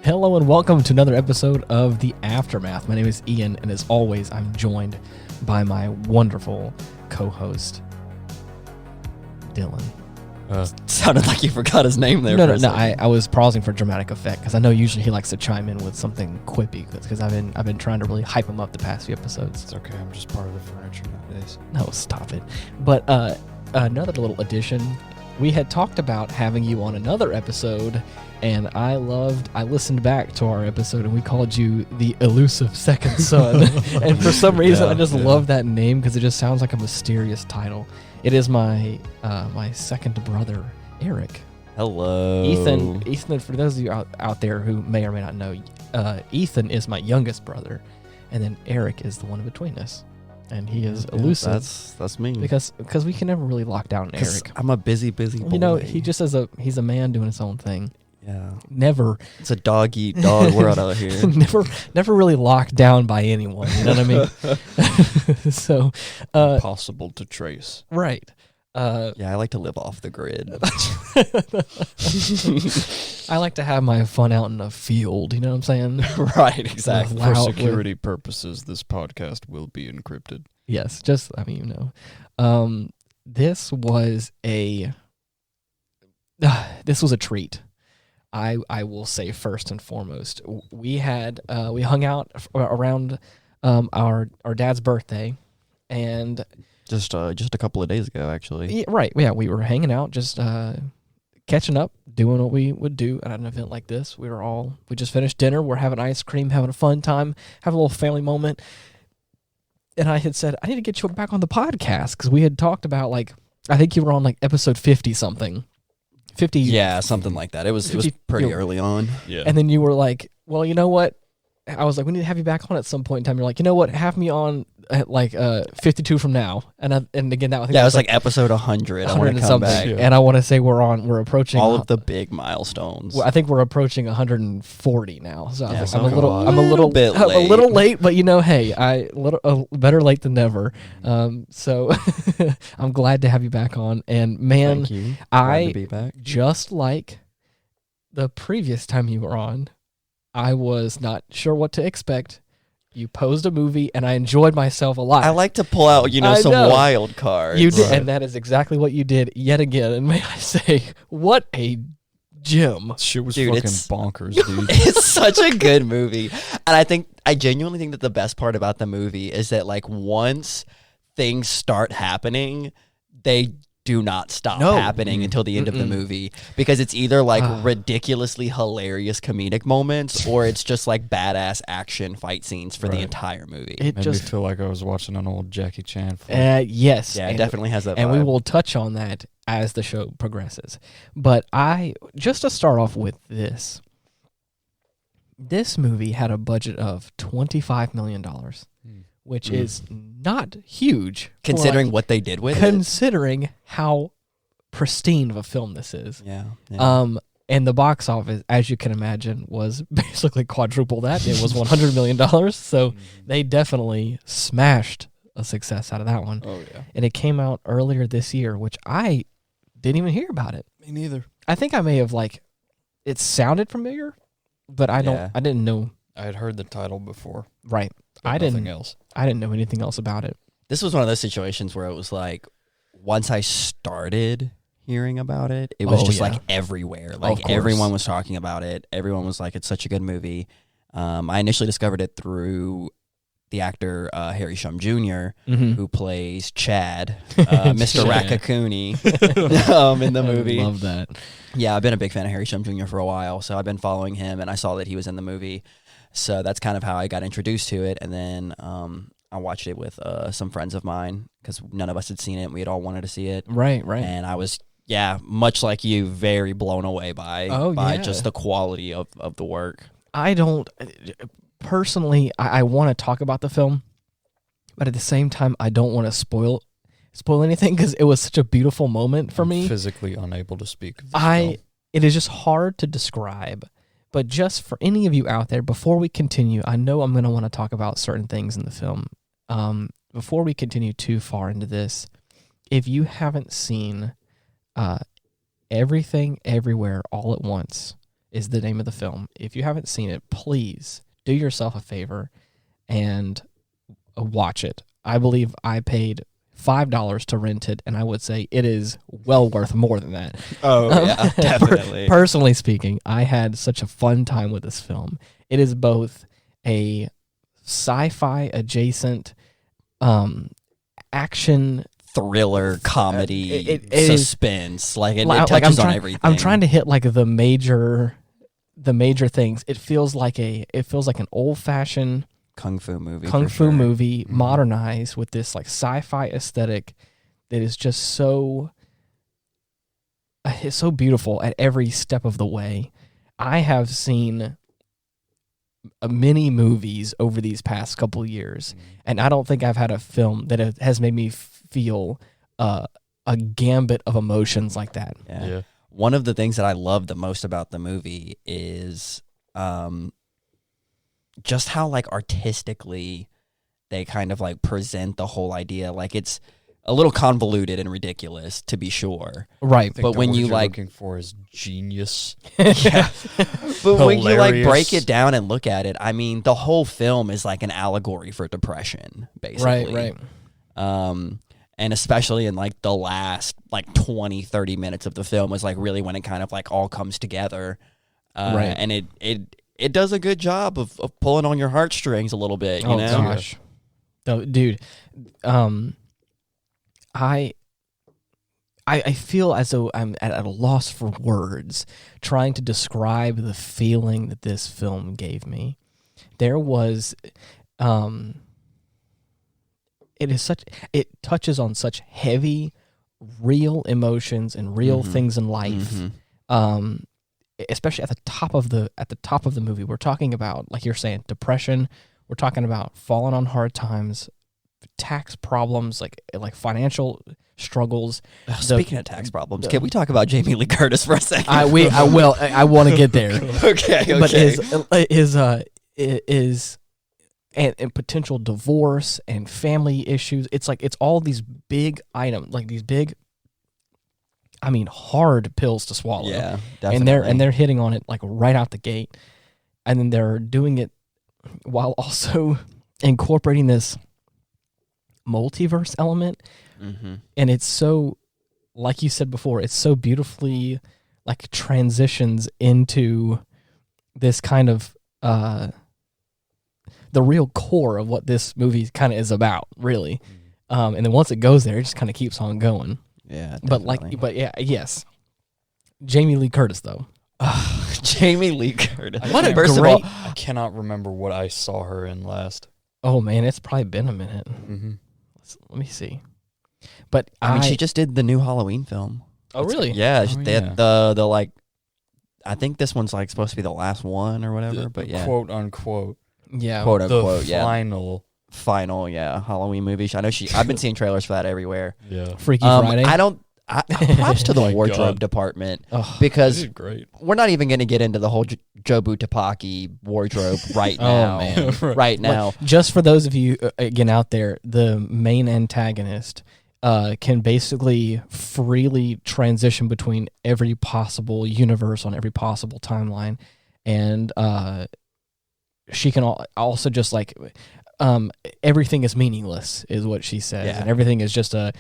Hello and welcome to another episode of The Aftermath. My name is Ian, and as always, I'm joined by my wonderful co-host, Dylan. Sounded like you forgot his name there. No. I was pausing for dramatic effect because I know usually he likes to chime in with something quippy because I've been trying to really hype him up the past few episodes. It's okay. I'm just part of the furniture nowadays. No, stop it. But another little addition. We had talked about having you on another episode, and I listened back to our episode, and we called you the elusive second son. And for some reason, I just love that name because it just sounds like a mysterious title. It is my second brother, Eric. Hello. Ethan, for those of you out there who may or may not know, Ethan is my youngest brother, and then Eric is the one in between us. And he is elusive. That's me. Because we can never really lock down Eric. I'm a busy boy. You know, he's a man doing his own thing. Yeah. Never. It's a dog-eat-dog world out here. never really locked down by anyone. You know what I mean? So, Impossible to trace. right. Yeah, I like to live off the grid. I like to have my fun out in a field. You know what I'm saying? Right, exactly. For security purposes, this podcast will be encrypted. Yes, this was a treat. I will say first and foremost, we hung out around our dad's birthday, and Just a couple of days ago, actually. yeah, right, yeah, we were hanging out, just catching up, doing what we would do at an event like this. We just finished dinner, we're having ice cream, having a fun time, having a little family moment. And I had said, I need to get you back on the podcast, because we had talked about, I think you were on episode 50 something. 50. Yeah, something like that. It was pretty early on. Yeah. And then you were like, well, you know what? I was like, we need to have you back on at some point in time. You're like, you know what? Have me on at 52 from now. And again, that was Yeah, it was like episode 100. I want to come back. Yeah. And I want to say we're approaching all of the big milestones. I think we're approaching 140 now. So Yeah, I'm a little bit late. late. A little late, but hey, better late than never. So I'm glad to have you back on. And man, Thank you. Glad to be back. Just like the previous time you were on, I was not sure what to expect. You posed a movie, and I enjoyed myself a lot. I like to pull out, some wild cards. You did, and that is exactly what you did yet again. And may I say, what a gem! Shit was Dude, fucking it's- bonkers, dude. It's such a good movie. And I genuinely think that the best part about the movie is that once things start happening, they do not stop happening until the end of the movie, because it's either ridiculously hilarious comedic moments, or it's just badass action fight scenes for the entire movie. It Made just me feel like I was watching an old Jackie Chan flick. yes, Yeah, it definitely has that and vibe. we will touch on that as the show progresses. But just to start off with this movie had a budget of $25 million, which is not huge Considering what they did with it. considering how pristine of a film this is. Yeah. And the box office, as you can imagine, was basically quadruple that. It was $100 million, so they definitely smashed a success out of that one. Oh, yeah. And it came out earlier this year, which I didn't even hear about it. Me neither. I think I may have it sounded familiar, but I didn't know. I had heard the title before. Right. But nothing else. I didn't know anything else about it. This was one of those situations where it was once I started hearing about it, it was just everywhere. Everyone was talking about it. Everyone was like, it's such a good movie. I initially discovered it through the actor Harry Shum Jr., who plays Chad, Mr. Racacoonie in the movie. I love that. Yeah, I've been a big fan of Harry Shum Jr. for a while, so I've been following him, and I saw that he was in the movie. So that's kind of how I got introduced to it, and then I watched it with some friends of mine, because none of us had seen it, and we had all wanted to see it. Right. And I was, much like you, very blown away by just the quality of the work. I don't... Personally, I want to talk about the film, but at the same time, I don't want to spoil anything, because it was such a beautiful moment for me. Physically unable to speak of this film. It is just hard to describe. But just for any of you out there, before we continue, I know I'm going to want to talk about certain things in the film. Before we continue too far into this, if you haven't seen Everything Everywhere All at Once, is the name of the film. If you haven't seen it, please do yourself a favor and watch it. I believe I paid $5 to rent it, and I would say it is well worth more than that. Oh, yeah, definitely. Personally speaking, I had such a fun time with this film. It is both a sci-fi adjacent action thriller, comedy, it suspense. It touches on everything. I'm trying to hit like the major things. It feels like an old-fashioned kung fu movie, modernized with this like sci-fi aesthetic that is just so it's so beautiful at every step of the way. I have seen many movies over these past couple of years, and I don't think I've had a film that has made me feel a gambit of emotions like that. Yeah. One of the things that I love the most about the movie is just how like artistically they kind of like present the whole idea. Like it's a little convoluted and ridiculous, to be sure. Right. But when you like looking for is genius. Yeah. But when you like break it down and look at it, I mean, the whole film is like an allegory for depression, basically. Right. And especially in like the last like 20, 30 minutes of the film is like really when it kind of like all comes together. Right. And it does a good job of pulling on your heartstrings a little bit, you know? Gosh. Oh, dude, I feel as though I'm at a loss for words trying to describe the feeling that this film gave me. There was, it touches on such heavy, real emotions and real things in life. Especially at the top of the movie, we're talking about, like you're saying, depression. We're talking about falling on hard times, tax problems, like financial struggles. Speaking of tax problems, can we talk about Jamie Lee Curtis for a second? I want to get there. Okay. But and potential divorce and family issues. It's like it's all these big items, like these big, I mean, hard pills to swallow. Yeah, definitely. And they're hitting on it like right out the gate, and then they're doing it while also incorporating this multiverse element. And it's so, like you said before, it's so beautifully like transitions into this kind of the real core of what this movie kind of is about, really. And then once it goes there, it just kind of keeps on going. Yeah, definitely. Yes. Jamie Lee Curtis, though. Jamie Lee Curtis. First of all, I cannot remember what I saw her in last. Oh man, it's probably been a minute. Let me see. But I mean, she just did the new Halloween film. Oh really? Yeah, they had the like. I think this one's like supposed to be the last one or whatever. But yeah, quote unquote. Yeah, quote unquote. The final Halloween movie. I know I've been seeing trailers for that everywhere. Yeah, Freaky Friday. Props to the wardrobe department because great. We're not even going to get into the whole Jobu Tupaki wardrobe right now. Man. Right now. Well, just for those of you again out there, the main antagonist can basically freely transition between every possible universe on every possible timeline, and she can also just like. Everything is meaningless, is what she says, and everything is just a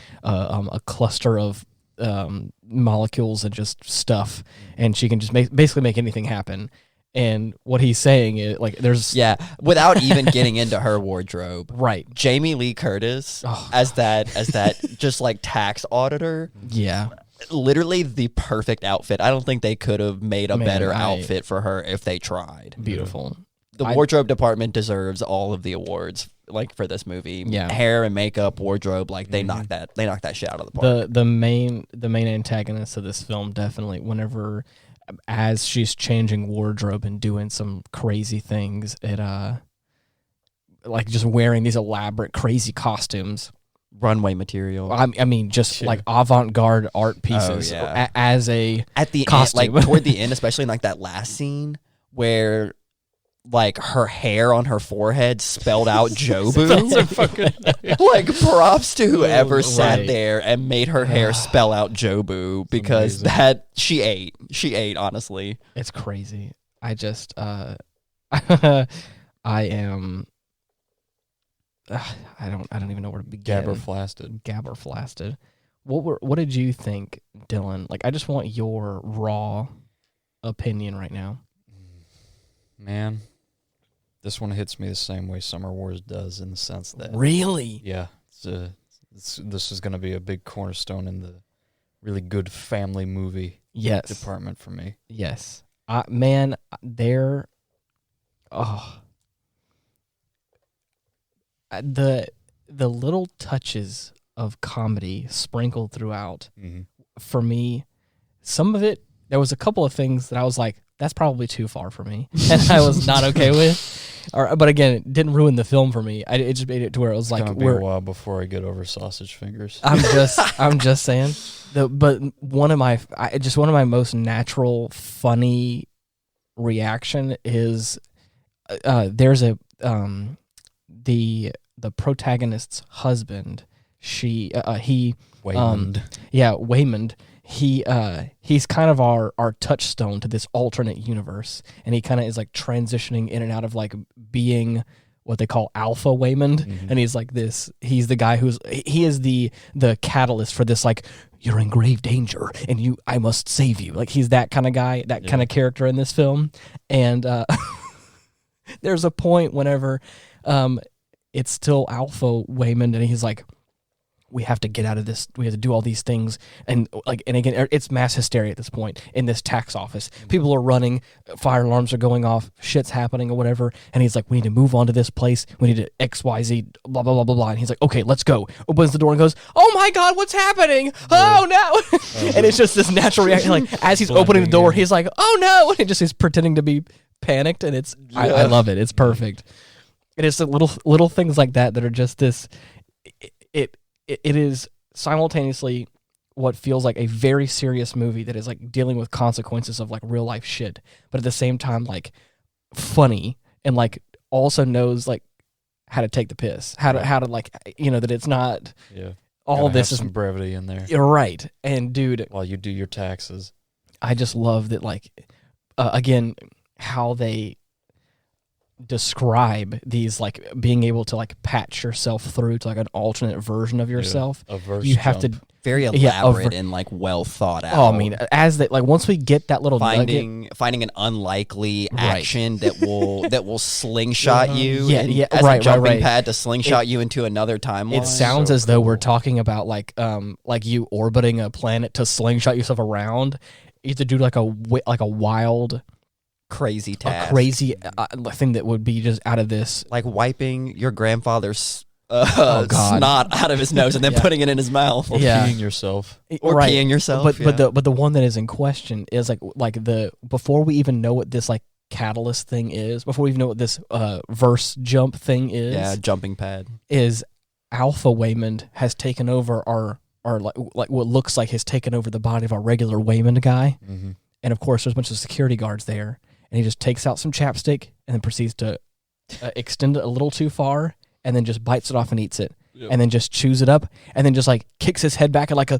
cluster of molecules and just stuff, and she can just basically make anything happen. And what he's saying is like, there's without even getting into her wardrobe, right? Jamie Lee Curtis as that just like tax auditor, literally the perfect outfit. I don't think they could have made a better outfit for her if they tried. Beautiful. The wardrobe department deserves all of the awards, like for this movie. Yeah, hair and makeup, wardrobe, like they knocked that shit out of the park. The main antagonist of this film definitely, whenever as she's changing wardrobe and doing some crazy things, it like just wearing these elaborate crazy costumes, runway material. I mean, just like avant-garde art pieces as a at the costume. end, like toward the end, especially in like that last scene where. like her hair on her forehead spelled out Jobu. Those are fucking Like props to whoever sat Right. there and made her hair spell out Jobu because amazing. that she ate honestly. It's crazy. I just I am I don't even know where to begin. Gabberflasted. What did you think, Dylan? Like, I just want your raw opinion right now. Man, this one hits me the same way Summer Wars does, in the sense that Really? yeah, this is going to be a big cornerstone in the really good family movie Yes. department for me. Yes. Man, they're the little touches of comedy sprinkled throughout. Mm-hmm. For me, some of it, there was a couple of things that I was like, that's probably too far for me, and I was not okay with. But again, it didn't ruin the film for me. It just made it to where it was like, It's gonna be a while before I get over sausage fingers. I'm just saying. But one of my most natural, funny reaction is there's the protagonist's husband. He Weymund. Weymund. He's kind of our touchstone to this alternate universe, and he kind of is like transitioning in and out of like being what they call Alpha Weymund, and he's like this. He's the guy he is the catalyst for this, like, you're in grave danger and I must save you. Like, he's that kind of guy, that kind of character in this film. And there's a point whenever it's still Alpha Weymund, and he's like, we have to get out of this. We have to do all these things. And again, it's mass hysteria at this point in this tax office. People are running, fire alarms are going off, shit's happening or whatever. And he's like, we need to move on to this place. We need to XYZ, blah, blah, blah, blah, blah. And he's like, okay, let's go. Opens the door and goes, oh my God, what's happening? Oh no. And it's just this natural reaction. Like, as he's opening the door, he's like, oh no. And he's pretending to be panicked. And I love it. It's perfect. And it's the little things like that are just this, it is simultaneously what feels like a very serious movie that is like dealing with consequences of like real life shit, but at the same time like funny, and like also knows like how to take the piss, how to like, that it's not all this is some brevity in there. You're right. And dude, While you do your taxes, I just love that, like, again, how they describe these, like, being able to like patch yourself through to like an alternate version of yourself. a verse You have jump. to Very elaborate and like well thought out. I mean, as they, like, once we get that little nugget, finding an unlikely Right. action that will slingshot you. As right, a jumping right. pad to slingshot you into another timeline. it sounds as though we're talking about like you orbiting a planet to slingshot yourself around. You have to do like a wild, crazy task. a crazy thing that would be just out of this. Like wiping your grandfather's God. snot out of his nose and then putting it in his mouth. Or Yeah. peeing yourself. Or Right. peeing yourself. But the one that is in question is like before we even know what this like catalyst thing is, before we even know what this verse jump thing is, jumping pad. is Alpha Weymund has taken over our like what looks like has taken over the body of our regular Weymund guy. Mm-hmm. And of course there's a bunch of security guards there, and he just takes out some chapstick and then proceeds to extend it a little too far, and then just bites it off and eats it. Yep. And then just chews it up, and then just like kicks his head back and like a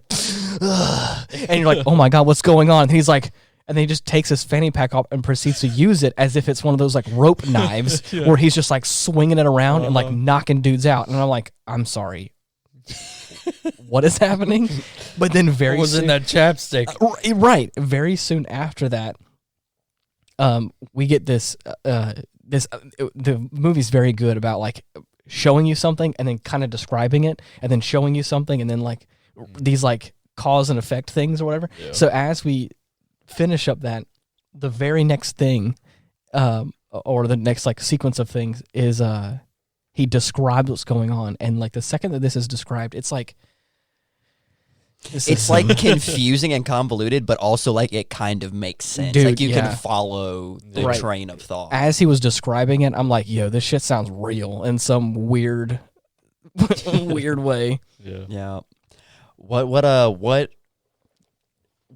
and you're like, oh my God, what's going on? And he's like, and then he just takes his fanny pack off and proceeds to use it as if it's one of those like rope knives where he's just like swinging it around and like knocking dudes out. And I'm like, I'm sorry, what is happening? But then What was in that chapstick? right, very soon after that, we get this. The movie's very good about like showing you something and then kind of describing it, and then showing you something, and then like these like cause and effect things or whatever. Yeah. So as we finish up that, the very next thing, or the next like sequence of things is he describes what's going on, and like the second that this is described, it's like It's like confusing and convoluted, but also like it kind of makes sense. Dude, like you yeah. can follow the Right. train of thought. as he was describing it, I'm like, yo, this shit sounds real in some weird weird way. Yeah. Yeah.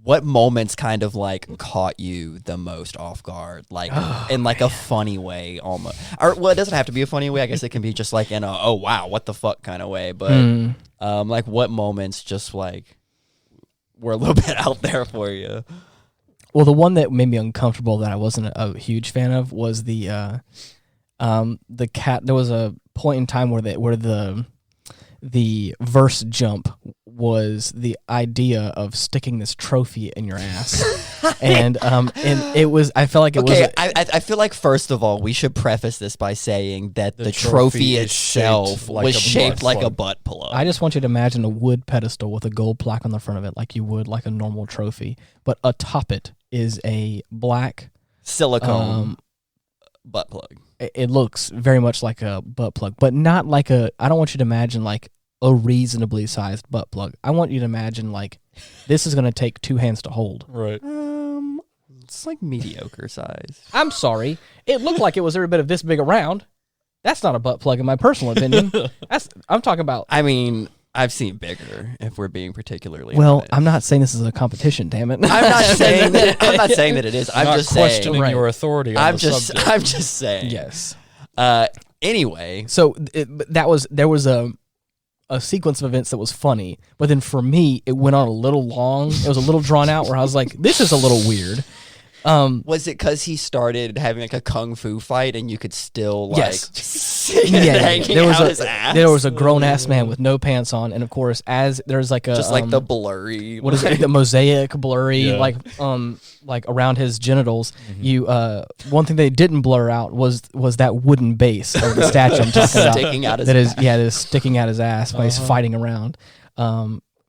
what moments kind of like caught you the most off guard, like in like a funny way almost? Or well, it doesn't have to be a funny way. I guess it can be just like in a oh wow, what the fuck kind of way. But like what moments just like were a little bit out there for you? Well, the one that made me uncomfortable that I wasn't a huge fan of was the cat. There was a point in time where the verse jump was the idea of sticking this trophy in your ass, and it was. I felt like it was. Okay, I feel like first of all we should preface this by saying that the trophy itself was shaped like a butt plug. I just want you to imagine a wood pedestal with a gold plaque on the front of it, like you would like a normal trophy, but atop it is a black silicone butt plug. It looks very much like a butt plug, but not like a. I don't want you to imagine like a reasonably sized butt plug. I want you to imagine like this is going to take 2 hands to hold. Right. It's like mediocre size. I'm sorry. It looked like it was every bit of this big around. That's not a butt plug in my personal opinion. I'm talking about. I mean, I've seen bigger. If we're being particularly honest. I'm I'm not saying this is a competition. Damn it. I'm not saying that. I'm not saying that it is. I'm not just questioning saying your authority. On I'm the just. subject. I'm just saying. Yes. Anyway, so there was a sequence of events that was funny, but then for me it went on a little long. It was a little drawn out where I was like, this is a little weird. Was it because he started having like a kung fu fight and you could still like hanging out his ass? There was a grown ass man with no pants on, and of course, as there's like a just like the blurry, what is it? The mosaic blurry, like around his genitals. You one thing they didn't blur out was that wooden base of the statue I'm talking about sticking out his that is sticking out his ass while he's fighting around.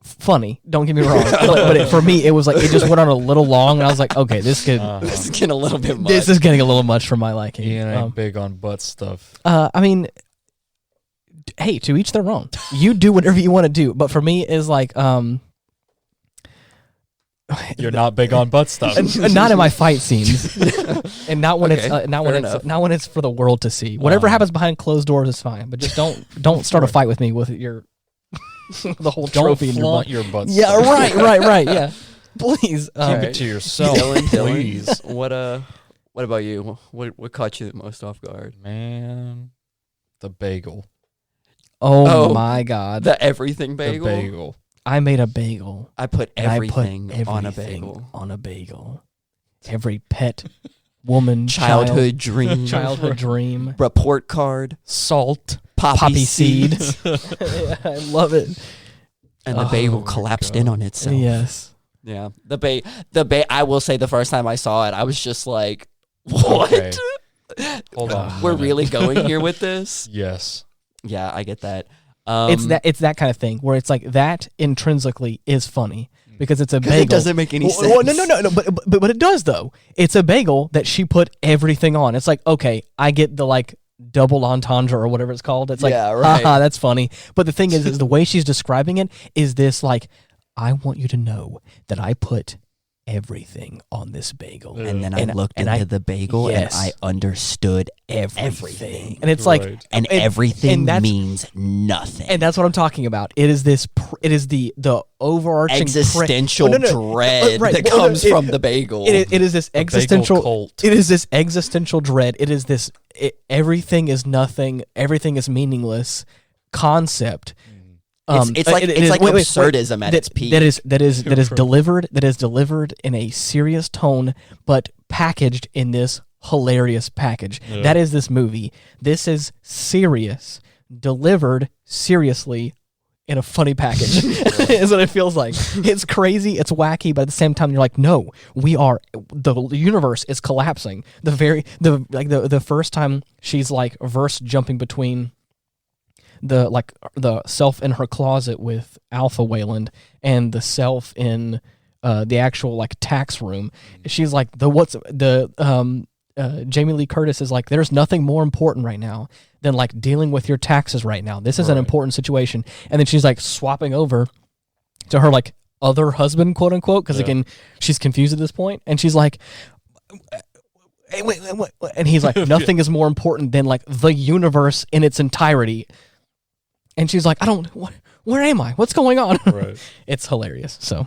Funny, don't get me wrong, but for me it was like it just went on a little long, and I was like, okay, this is getting a little bit much. This is getting a little much for my liking. Ian ain't big on butt stuff. I mean, hey, to each their own. You do whatever you want to do, but for me is like you're not big on butt stuff. Not in my fight scenes, and not when not when it's for the world to see. Whatever happens behind closed doors is fine, but just don't start a fight with me with your. The whole trophy in your butt. Yeah, right. Yeah, please keep it to yourself, please. What about you? What caught you the most off guard? Man, the bagel. Oh my God, the everything bagel. The bagel. I made a bagel. I put everything on a bagel. On a bagel. Every pet, woman, childhood dream, report card, salt. Poppy seed. Yeah, I love it. And the bagel collapsed in on itself. Yes. Yeah. I will say the first time I saw it, I was just like, what? Okay. Hold on. We're really going here with this? Yes. Yeah, I get that. It's that kind of thing where it's like that intrinsically is funny because it's a bagel. It doesn't make any sense. Well, no, but it does though. It's a bagel that she put everything on. It's like, okay, I get the like double entendre or whatever it's called. It's like, yeah, right. Haha, that's funny. But the thing is the way she's describing it is this like, I want you to know that I put everything on this bagel. And then I looked into the bagel and I understood everything. And it's like, and everything means nothing. And that's what I'm talking about. It is this, it is the overarching existential dread that comes from the bagel. It is this existential, it is this existential dread. It is this, everything is nothing, everything is meaningless concept. It's like absurdism at its peak. That is delivered in a serious tone, but packaged in this hilarious package. Yeah. That is this movie. This is serious, delivered seriously in a funny package. Is what it feels like. It's crazy, it's wacky, but at the same time, you're like, no, the universe is collapsing. The first time she's like verse jumping between the self in her closet with Alpha Weymund and the self in the actual like tax room. She's like Jamie Lee Curtis is like, there's nothing more important right now than like dealing with your taxes right now. This is an important situation. And then she's like swapping over to her like other husband, quote unquote, because again she's confused at this point, and she's like, wait, and he's like, nothing is more important than like the universe in its entirety. And she's like, where am I? What's going on? Right. It's hilarious. So,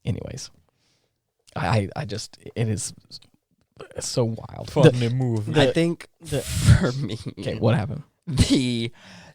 anyways. I just it is so wild. Funny movie. I think for me, Okay, what happened? the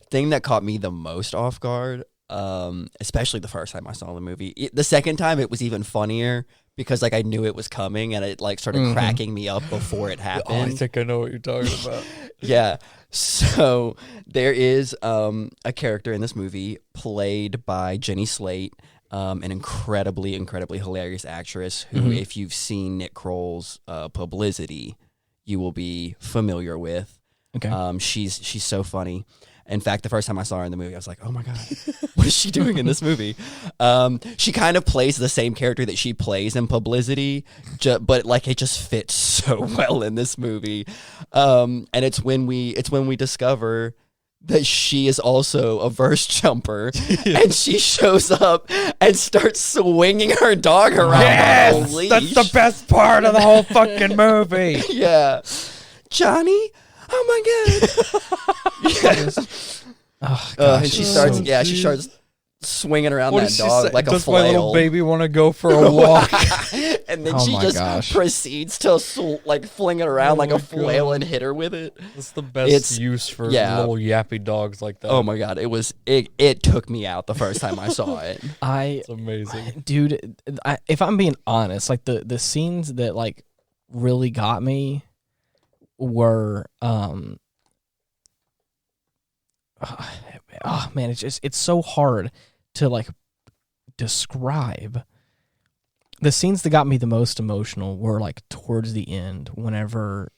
thing that caught me the most off guard, especially the first time I saw the movie, the second time it was even funnier because like I knew it was coming and it like started cracking me up before it happened. I think I know what you're talking about. Yeah. So there is a character in this movie played by Jenny Slate, an incredibly hilarious actress who, if you've seen Nick Kroll's Publicity, you will be familiar with. Okay. She's so funny. In fact, the first time I saw her in the movie, I was like, oh my God, what is she doing in this movie? She kind of plays the same character that she plays in Publicity, but like it just fits so well in this movie. And it's when we discover that she is also a verse jumper, and she shows up and starts swinging her dog around on a leash. That's the best part of the whole fucking movie. Yeah. Johnny? Oh my God. Yes. Oh, gosh, and she starts swinging around What that does she dog say? like a Does flail. my little baby want to go for a walk? And then Oh she my just gosh. proceeds to like fling it around like my a flail God. and hit her with it. That's the best use for little yappy dogs like that. Oh my God, it took me out the first time I saw it. It's amazing. Dude, if I'm being honest, like the scenes that like really got me were oh man, it's so hard to like describe. The scenes that got me the most emotional were like towards the end, whenever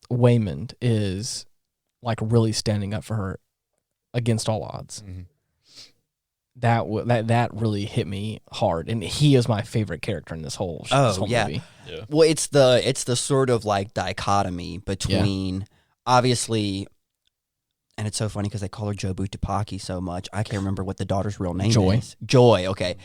Weymund is like really standing up for her against all odds. Mm-hmm. That really hit me hard, and he is my favorite character in this whole movie. Yeah. Well, it's the sort of like dichotomy between obviously, and it's so funny because they call her Jobu Tupaki so much. I can't remember what the daughter's real name Joy. is. Joy. Okay.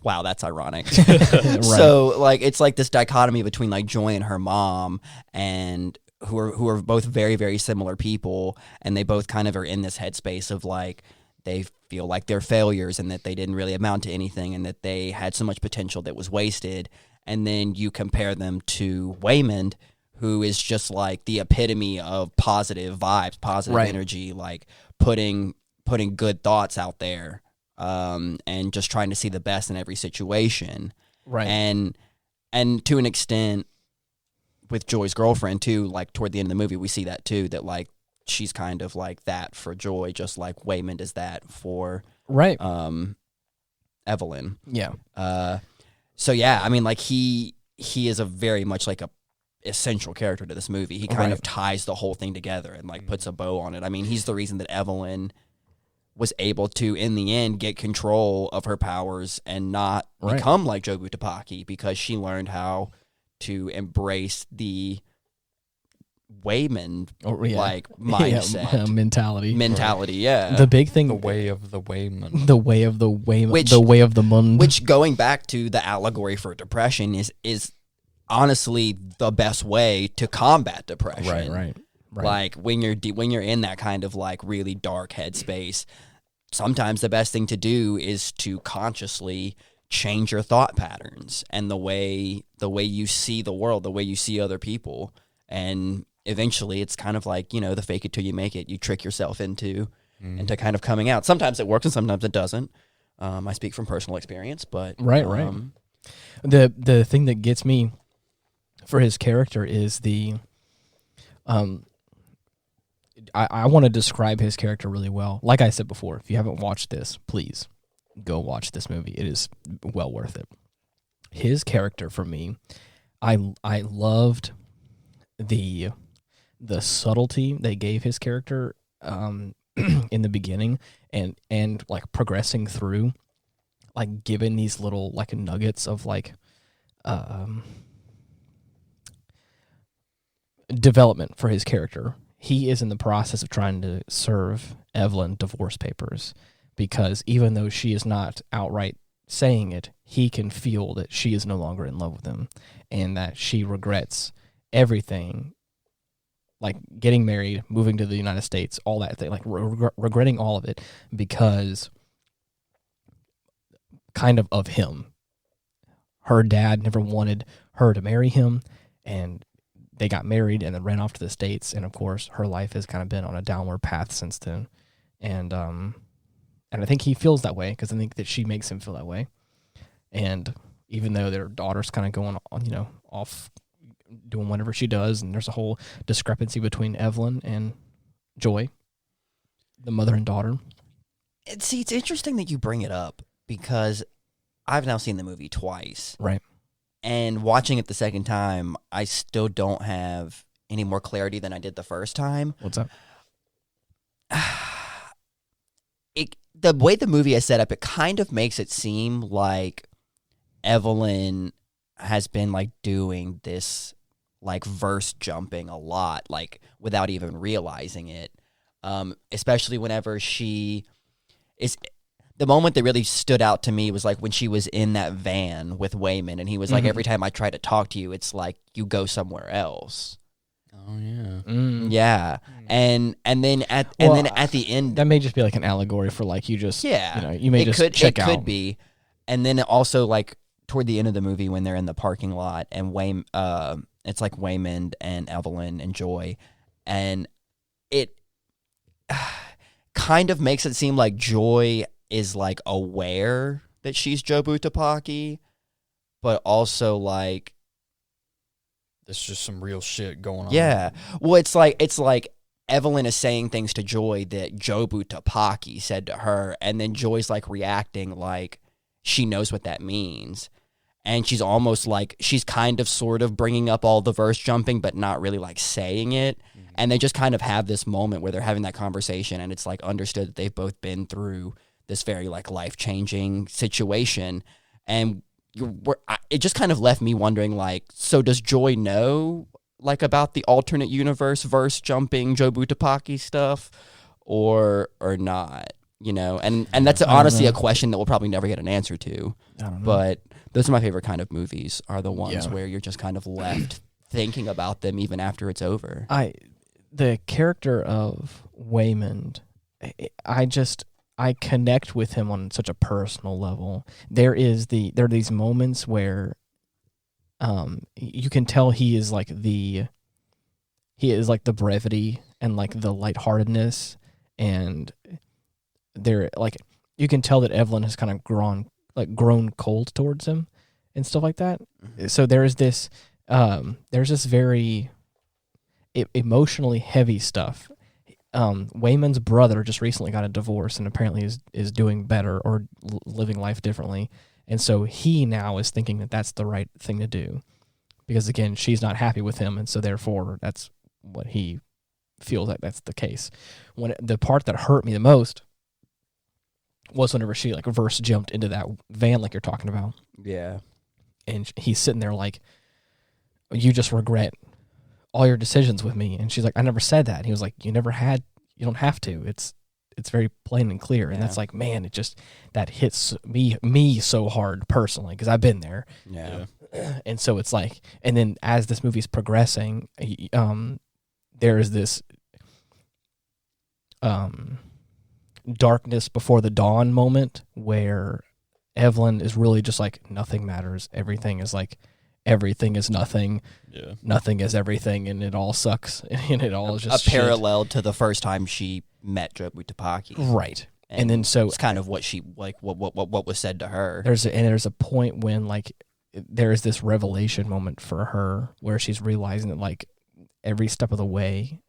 Wow, that's ironic. Right. So like it's like this dichotomy between like Joy and her mom, and who are both very, very similar people, and they both kind of are in this headspace of like they feel like they're failures and that they didn't really amount to anything and that they had so much potential that was wasted. And then you compare them to Weymund, who is just like the epitome of positive vibes, positive energy, like putting good thoughts out there, and just trying to see the best in every situation. Right. And to an extent with Joy's girlfriend too, like toward the end of the movie, we see that too, that like she's kind of like that for Joy, just like Weymund is that for Evelyn. Yeah. So yeah, I mean, like he is a very much like a essential character to this movie. He kind of ties the whole thing together and like puts a bow on it. I mean, he's the reason that Evelyn was able to, in the end, get control of her powers and not become like Jobu Tupaki, because she learned how to embrace the Weymund like mindset, mentality. Yeah, the big thing, the way of the Weymund, the way of the Weymund, the way of the Mund. Which, going back to the allegory for depression, is honestly the best way to combat depression. Right. Like when you're in that kind of like really dark headspace, sometimes the best thing to do is to consciously change your thought patterns and the way you see the world, the way you see other people, and eventually it's kind of like, the fake it till you make it. You trick yourself into kind of coming out. Sometimes it works and sometimes it doesn't. I speak from personal experience, but right. The thing that gets me for his character is the I want to describe his character really well. Like I said before, if you haven't watched this, please go watch this movie. It is well worth it. His character, for me, I loved the subtlety they gave his character in the beginning, and like progressing through, like giving these little like nuggets of like development for his character. He is in the process of trying to serve Evelyn divorce papers, because even though she is not outright saying it, he can feel that she is no longer in love with him and that she regrets everything, like getting married, moving to the United States, all that thing, like regretting all of it because kind of him. her dad never wanted her to marry him, and they got married and then ran off to the States. And of course, her life has kind of been on a downward path since then. And I think he feels that way because I think that she makes him feel that way. And even though their daughter's kind of going on, off doing whatever she does, and there's a whole discrepancy between Evelyn and Joy, the mother and daughter. See, it's interesting that you bring it up because I've now seen the movie twice. Right. And watching it the second time, I still don't have any more clarity than I did the first time. What's up? The way the movie is set up, it kind of makes it seem like Evelyn has been like doing this like verse jumping a lot, like without even realizing it. Especially whenever she is. The moment that really stood out to me was like when she was in that van with Weymund, and he was like, every time I try to talk to you, it's like you go somewhere else. Oh yeah. Yeah. And then at the end, that may just be like an allegory for like you just you may just check out. It could be. And then also like toward the end of the movie when they're in the parking lot and it's like Weymund and Evelyn and Joy, and it kind of makes it seem like Joy is like aware that she's Jobu Tapaki, but also like there's just some real shit going on. Yeah. Well, it's like Evelyn is saying things to Joy that Jobu Tapaki said to her, and then Joy's like reacting like she knows what that means. And she's almost like she's kind of sort of bringing up all the verse jumping, but not really like saying it. Mm-hmm. And they just kind of have this moment where they're having that conversation, and it's like understood that they've both been through this very like life-changing situation. And it just kind of left me wondering, like, so does Joy know like about the alternate universe verse jumping Jobu Tapaki stuff or not? And that's honestly a question that we'll probably never get an answer to. I don't know. But those are my favorite kind of movies, are the ones where you're just kind of left thinking about them even after it's over. The character of Weymund, I connect with him on such a personal level. There are these moments where you can tell he is like the brevity and like the lightheartedness, and there like you can tell that Evelyn has kind of grown cold towards him and stuff like that. Mm-hmm. So there's this very emotionally heavy stuff. Weymund's brother just recently got a divorce and apparently is doing better or living life differently. And so he now is thinking that that's the right thing to do because, again, she's not happy with him. And so therefore that's what he feels like that's the case. The part that hurt me the most was whenever she like verse jumped into that van like you're talking about. Yeah. And he's sitting there like, you just regret all your decisions with me. And she's like, I never said that. And he was like, you don't have to. It's very plain and clear. And that's like, man, that hits me so hard personally because I've been there. Yeah. And so it's like, and then as this movie's progressing, there is this darkness before the dawn moment where Evelyn is really just like, nothing matters. Everything is nothing. Yeah. Nothing is everything, and it all sucks, and it all is just a parallel to the first time she met Jobu Tapaki. Right. And then so it's kind of what she like what was said to her. There's a point when like there is this revelation moment for her where she's realizing that like every step of the way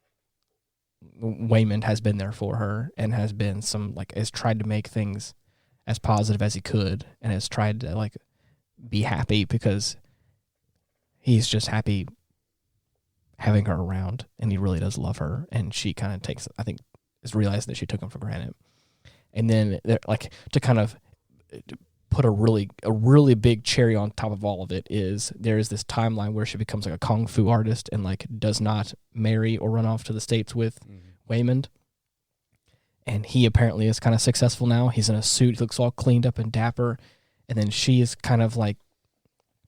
Weymund has been there for her and has tried to make things as positive as he could and has tried to like be happy because he's just happy having her around, and he really does love her, and she kind of is realizing that she took him for granted. And then, like, to kind of put a really big cherry on top of all of it is there is this timeline where she becomes like a kung fu artist and like does not marry or run off to the States with Weymund. And he apparently is kind of successful now. He's in a suit, he looks all cleaned up and dapper, and then she is kind of like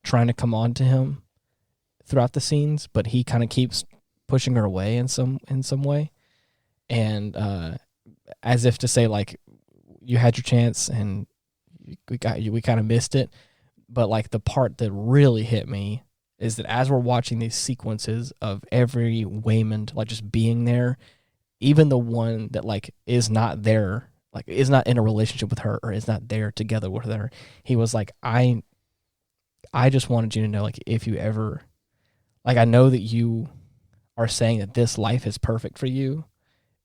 trying to come on to him throughout the scenes, but he kind of keeps pushing her away in some way, and as if to say like, you had your chance and we kind of missed it. But like the part that really hit me is that as we're watching these sequences of every Weymund like just being there, even the one that like is not there, like is not in a relationship with her or is not there together with her, he was like, I just wanted you to know, like, if you ever, like, I know that you are saying that this life is perfect for you,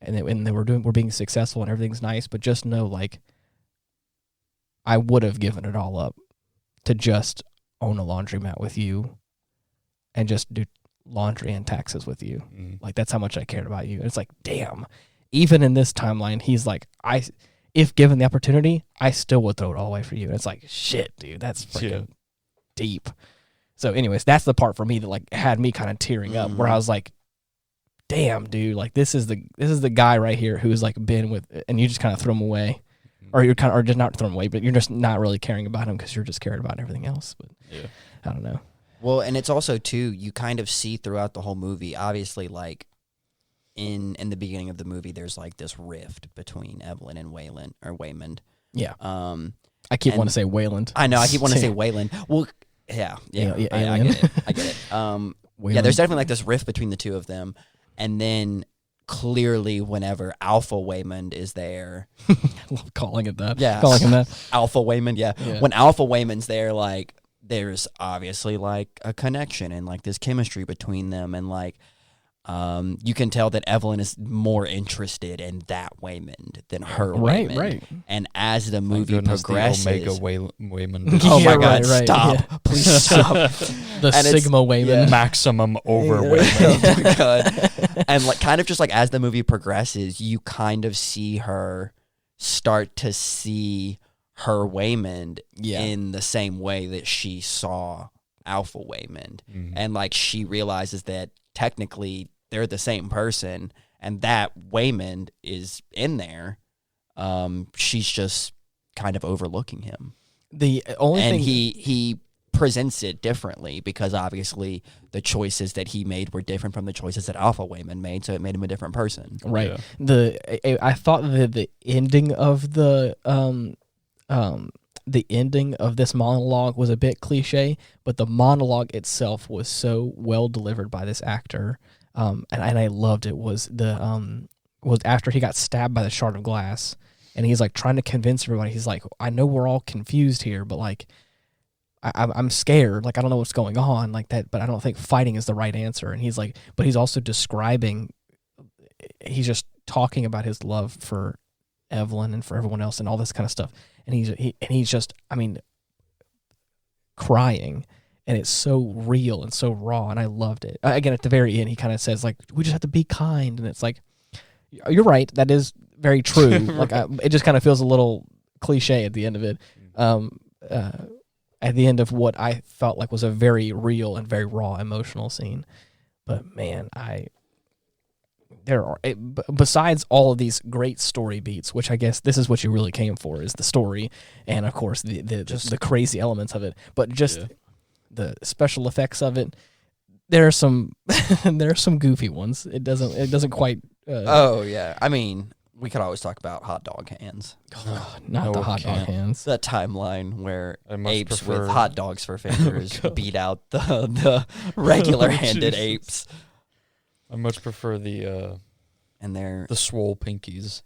and that we're being successful and everything's nice, but just know, like, I would have given it all up to just own a laundromat with you and just do laundry and taxes with you. Like, that's how much I cared about you. And it's like, damn, even in this timeline, he's like, if given the opportunity, I still would throw it all away for you. And it's like, shit, dude, that's freaking deep. So anyways, that's the part for me that like had me kind of tearing up, where I was like, damn, dude, like this is the guy right here who's like been with, and you just kind of throw him away, or you're kind of, or just not throw him away, but you're just not really caring about him because you're just caring about everything else. But I don't know. Well, and it's also too, you kind of see throughout the whole movie, obviously, like in the beginning of the movie, there's like this rift between Evelyn and Weymund. Yeah. I keep wanting to say Wayland. I know, I keep wanting to say Wayland. Well, yeah, I get it. Yeah, there's definitely like this rift between the two of them, and then clearly, whenever Alpha Weymund is there, I love calling it that. Yeah, calling him that. Alpha Weymund. Yeah, when Alpha Weymund's there, like there's obviously like a connection and like this chemistry between them, and like you can tell that Evelyn is more interested in that Waymond than her Waymond. Right. And as the movie progresses, the Omega Waymond. Oh my God! Right, stop! yeah. Please stop! The and Sigma Waymond, maximum over Waymond. Oh my God! And like, kind of just like as the movie progresses, you kind of see her start to see her Waymond in the same way that she saw Alpha Waymond, and like she realizes that technically they're the same person, and that Weymund is in there. She's just kind of overlooking him. The only thing he presents it differently because obviously the choices that he made were different from the choices that Alpha Weymund made, so it made him a different person. Right. Yeah. I thought that the ending of the ending of this monologue was a bit cliche, but the monologue itself was so well delivered by this actor, and I loved it. Was after he got stabbed by the shard of glass, and he's like trying to convince everybody. He's like, I know we're all confused here, but like I'm scared. Like I don't know what's going on like that, but I don't think fighting is the right answer. And he's like, but he's also describing. He's just talking about his love for Evelyn and for everyone else and all this kind of stuff. And he's just, I mean, crying, and it's so real and so raw, and I loved it. Again, at the very end, he kind of says, like, we just have to be kind, and it's like, you're right, that is very true. Like, it just kind of feels a little cliche at the end of it. At the end of what I felt like was a very real and very raw emotional scene. But man, there are, besides all of these great story beats, which I guess this is what you really came for, is the story, and of course the crazy elements of it, but just the special effects of it. There are some goofy ones. It doesn't quite. Oh yeah, I mean, we could always talk about hot dog hands. Not the hot dog hands. That timeline where apes prefer... with hot dogs for fingers beat out the regular handed apes. I much prefer the swole pinkies.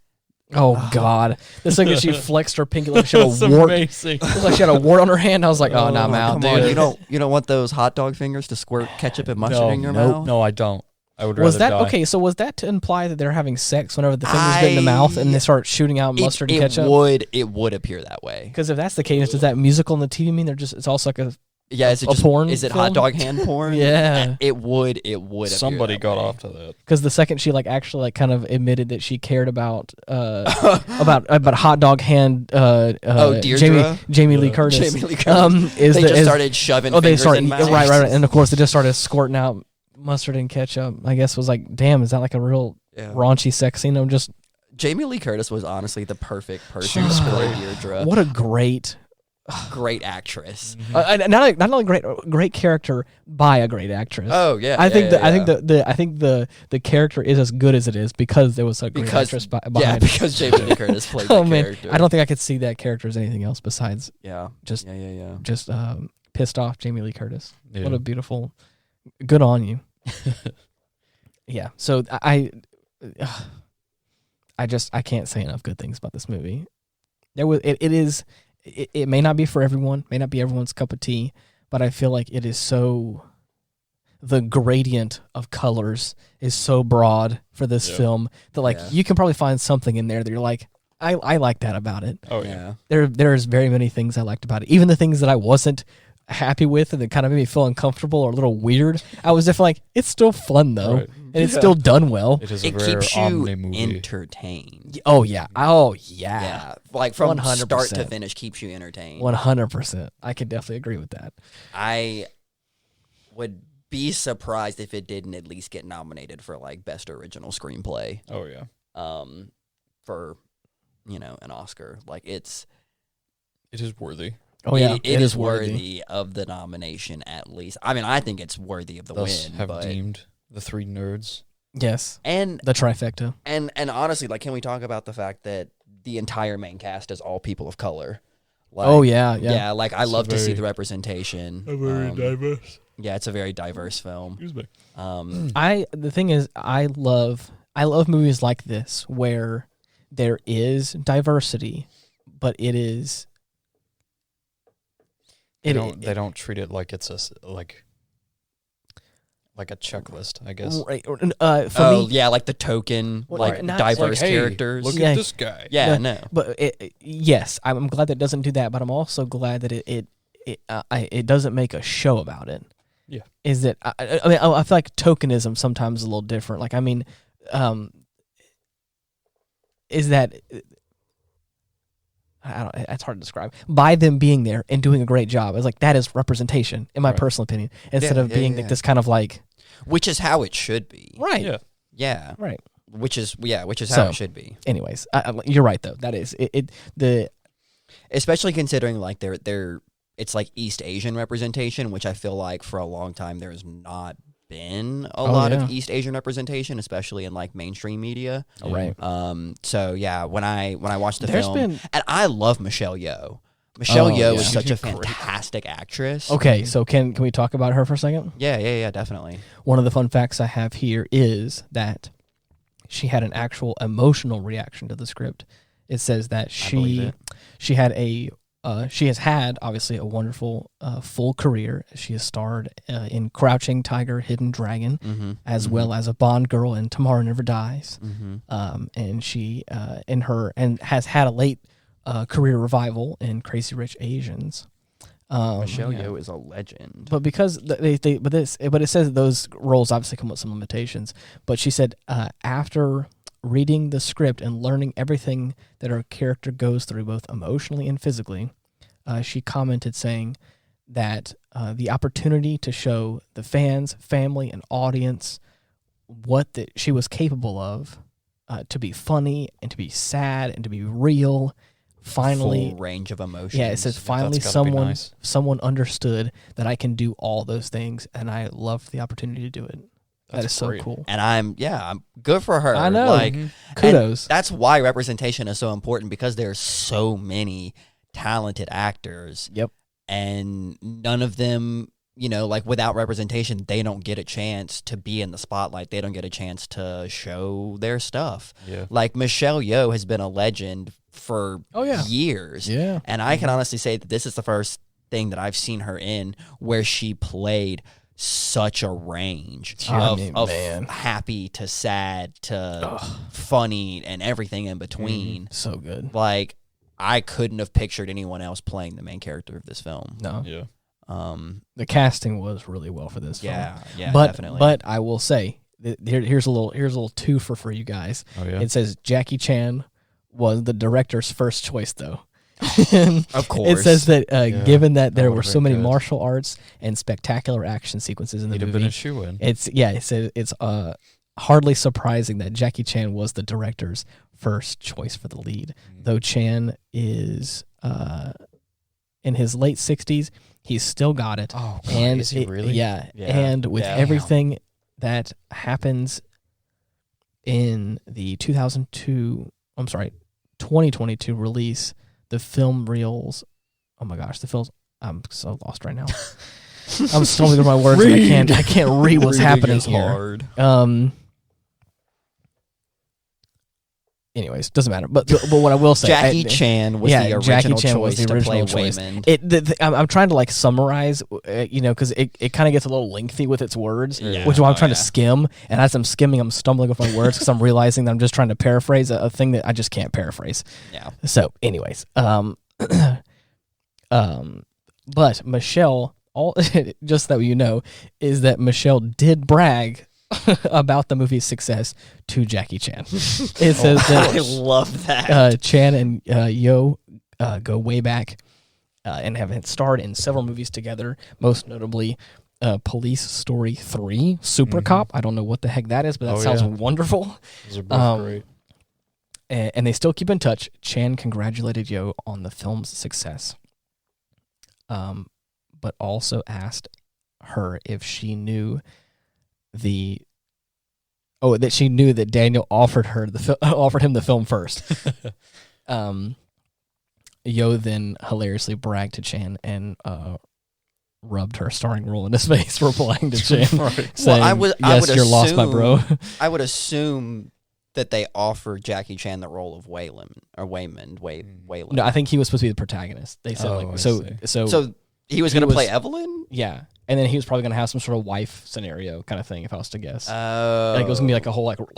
Oh God! This thing that she flexed her pinky like she had a wart. Amazing. It was like she had a wart on her hand. I was like, oh no, I'm out, dude. You don't want those hot dog fingers to squirt ketchup and mustard in your mouth? No, I don't. I would rather was that die. Okay? So was that to imply that they're having sex whenever the fingers get in the mouth and they start shooting out mustard and ketchup? It would appear that way. Because if that's the case, does that musical and the TV mean it's also like a is it just porn? Is it film? hot dog hand porn? Yeah, it would. Somebody got off to that because the second she like actually like kind of admitted that she cared about hot dog hand. Jamie Lee Curtis. Jamie Lee Curtis. Started shoving. Fingers in mouths. Right, and of course they just started squirting out mustard and ketchup. I guess was like, damn, is that like a real raunchy sex scene? I'm just. Jamie Lee Curtis was honestly the perfect person for Deirdre. What a great great actress. Not only great character by a great actress. Oh yeah, I think the character is as good as it is because there was a great actress behind it. Because Jamie Lee Curtis played that character. I don't think I could see that character as anything else besides just pissed off Jamie Lee Curtis. Yeah. What a beautiful, good on you. Yeah. So I can't say enough good things about this movie. It may not be for everyone, may not be everyone's cup of tea, but I feel like it is so. The gradient of colors is so broad for this film that you can probably find something in there that you're like, I like that about it. Oh yeah. There's very many things I liked about it. Even the things that I wasn't happy with and that kind of made me feel uncomfortable or a little weird, I was definitely like, it's still fun though. Right. And it's still done well. It is a It rare keeps you Omni movie. entertained. Oh yeah. Like from 100%. start to finish keeps you entertained. 100%. I could definitely agree with that. I would be surprised if it didn't at least get nominated for like best original screenplay. Oh yeah. For an Oscar. Like it is worthy. Oh yeah, it is worthy of the nomination at least. I mean, I think it's worthy of the Thus win. have deemed the three nerds. Yes, and the trifecta. And honestly, like, can we talk about the fact that the entire main cast is all people of color? Like, oh yeah. Like I love to see the representation. Very diverse. Yeah, it's a very diverse film. Excuse me. The thing is, I love movies like this where there is diversity, but it is. They don't treat it like it's like a checklist, I guess. Right. For me, yeah, like the token, diverse characters. Look at this guy. Yeah, no. But yes, I'm glad that it doesn't do that, but I'm also glad that it doesn't make a show about it. Yeah. Is that I feel like tokenism sometimes is a little different. Like, I mean, is that it's hard to describe. By them being there and doing a great job, it's like that is representation, in my personal opinion, instead of being this kind of like, which is how it should be. Right. Yeah. Right. Which is how it should be. Anyways, you're right though. That is especially considering like it's like East Asian representation, which I feel like for a long time there's not been a lot of East Asian representation, especially in like mainstream media. Oh, right. So yeah, when I watched the film, and I love Michelle Yeoh. Michelle Yeoh is such a fantastic actress. Okay, so can we talk about her for a second? Yeah, definitely. One of the fun facts I have here is that she had an actual emotional reaction to the script. It says that she has had obviously a wonderful full career. She has starred in Crouching Tiger, Hidden Dragon, as well as a Bond girl in Tomorrow Never Dies. And she has had a late career revival in Crazy Rich Asians. Michelle Yeoh is a legend. But because it says that those roles obviously come with some limitations. But she said after reading the script and learning everything that her character goes through, both emotionally and physically, she commented saying that the opportunity to show the fans, family, and audience what she was capable of, to be funny and to be sad and to be real, finally, full range of emotions. Yeah, it says finally someone understood that I can do all those things, and I loved the opportunity to do it. That is so cool. And I'm good for her. I know. Like, kudos. That's why representation is so important, because there's so many talented actors. Yep. And none of them, like without representation, they don't get a chance to be in the spotlight. They don't get a chance to show their stuff. Yeah. Like Michelle Yeoh has been a legend for years. Yeah. And I can honestly say that this is the first thing that I've seen her in where she played such a range of happy to sad to funny and everything in between. So good. Like, I couldn't have pictured anyone else playing the main character of this film. No. Yeah. The casting was really well for this film. Yeah, but, definitely. But I will say, here's a little twofer for you guys. Oh, yeah? It says Jackie Chan was the director's first choice, though. Of course. It says that given that there were so many good. martial arts and spectacular action sequences in the He'd have movie, been a shoo-in. it's hardly surprising that Jackie Chan was the director's first choice for the lead. Though Chan is in his late 60s. He's still got it. Oh, God, and is he really? Yeah. Yeah. And with Yeah. everything that happens in the 2022 release, the film reels. Oh my gosh, the films. I'm so lost right now. I'm stumbling over my words. And I can't read what's happening here. Hard. Anyways, doesn't matter. But what I will say, Jackie Chan was the original choice to play Weymund. I'm trying to like summarize, because it kind of gets a little lengthy with its words, Yeah. which is why I'm trying to skim. And as I'm skimming, I'm stumbling over my words because I'm realizing that I'm just trying to paraphrase a thing that I just can't paraphrase. Yeah. So, anyways, but Michelle, just so you know, is that Michelle did brag about the movie's success to Jackie Chan. It says that I love that. Chan and Yo go way back and have starred in several movies together, most notably Police Story 3, Super Cop. I don't know what the heck that is, but that sounds wonderful. Those are both great. And they still keep in touch. Chan congratulated Yo on the film's success, but also asked her if she knew that she knew that Daniel offered him the film first. Yo then hilariously bragged to Chan and rubbed her starring role in his face, replying to Chan, saying, I would you're assume, lost, my bro. I would assume that they offered Jackie Chan the role of Waylon. No, I think he was supposed to be the protagonist. They said So he was going to play Evelyn? Yeah. And then he was probably going to have some sort of wife scenario kind of thing, if I was to guess. Oh. Like it was going to be like a whole like it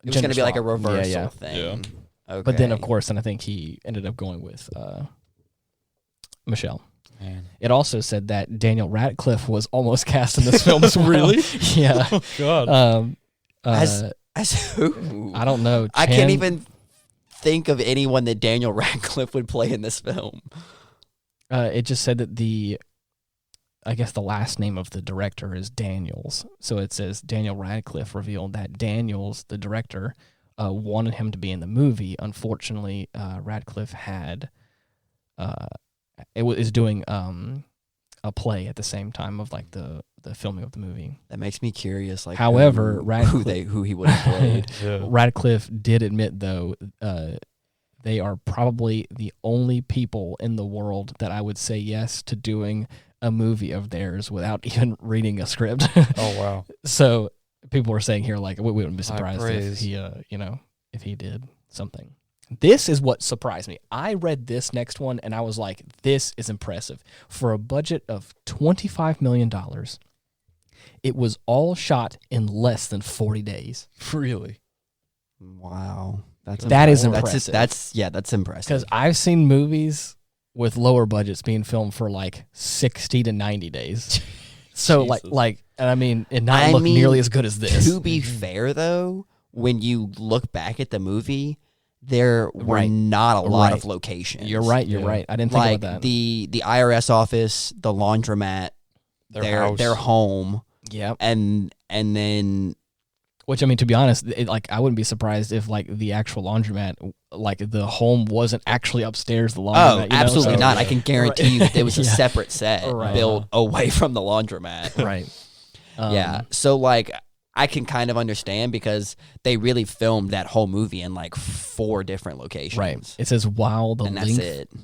was going to be like a reversal yeah. thing. Okay. But then, of course, I think he ended up going with Michelle. Man. It also said that Daniel Radcliffe was almost cast in this film as well. Really? Yeah. Oh, God. As who? I don't know. I can't even think of anyone that Daniel Radcliffe would play in this film. It just said that I guess the last name of the director is Daniels. So it says Daniel Radcliffe revealed that Daniels, the director, wanted him to be in the movie. Unfortunately, Radcliffe is doing a play at the same time of like the filming of the movie. That makes me curious. Like, however, who he would have played. Yeah. Radcliffe did admit, though, they are probably the only people in the world that I would say yes to doing a movie of theirs without even reading a script. Oh, wow. So people were saying here, like, we wouldn't be surprised if praise. he, if he did something. This is what surprised me. I read this next one and I was like, this is impressive. For a budget of $25 million, it was all shot in less than 40 days. Really? Wow. That is impressive. That's impressive. Because I've seen movies with lower budgets being filmed for like 60 to 90 days. So Jesus. and I mean, it not look nearly as good as this. To be fair, though, when you look back at the movie, there were not a lot of locations. You're right. I didn't think about that. The IRS office, the laundromat, their home. Yep. And then, which, I mean, to be honest, I wouldn't be surprised if like the actual laundromat, like the home wasn't actually upstairs the laundromat. Oh, absolutely not. I can guarantee you that it was a Yeah. separate set built away from the laundromat. Right. Yeah. So like I can kind of understand because they really filmed that whole movie in like 4 different locations. Right. It says while the that's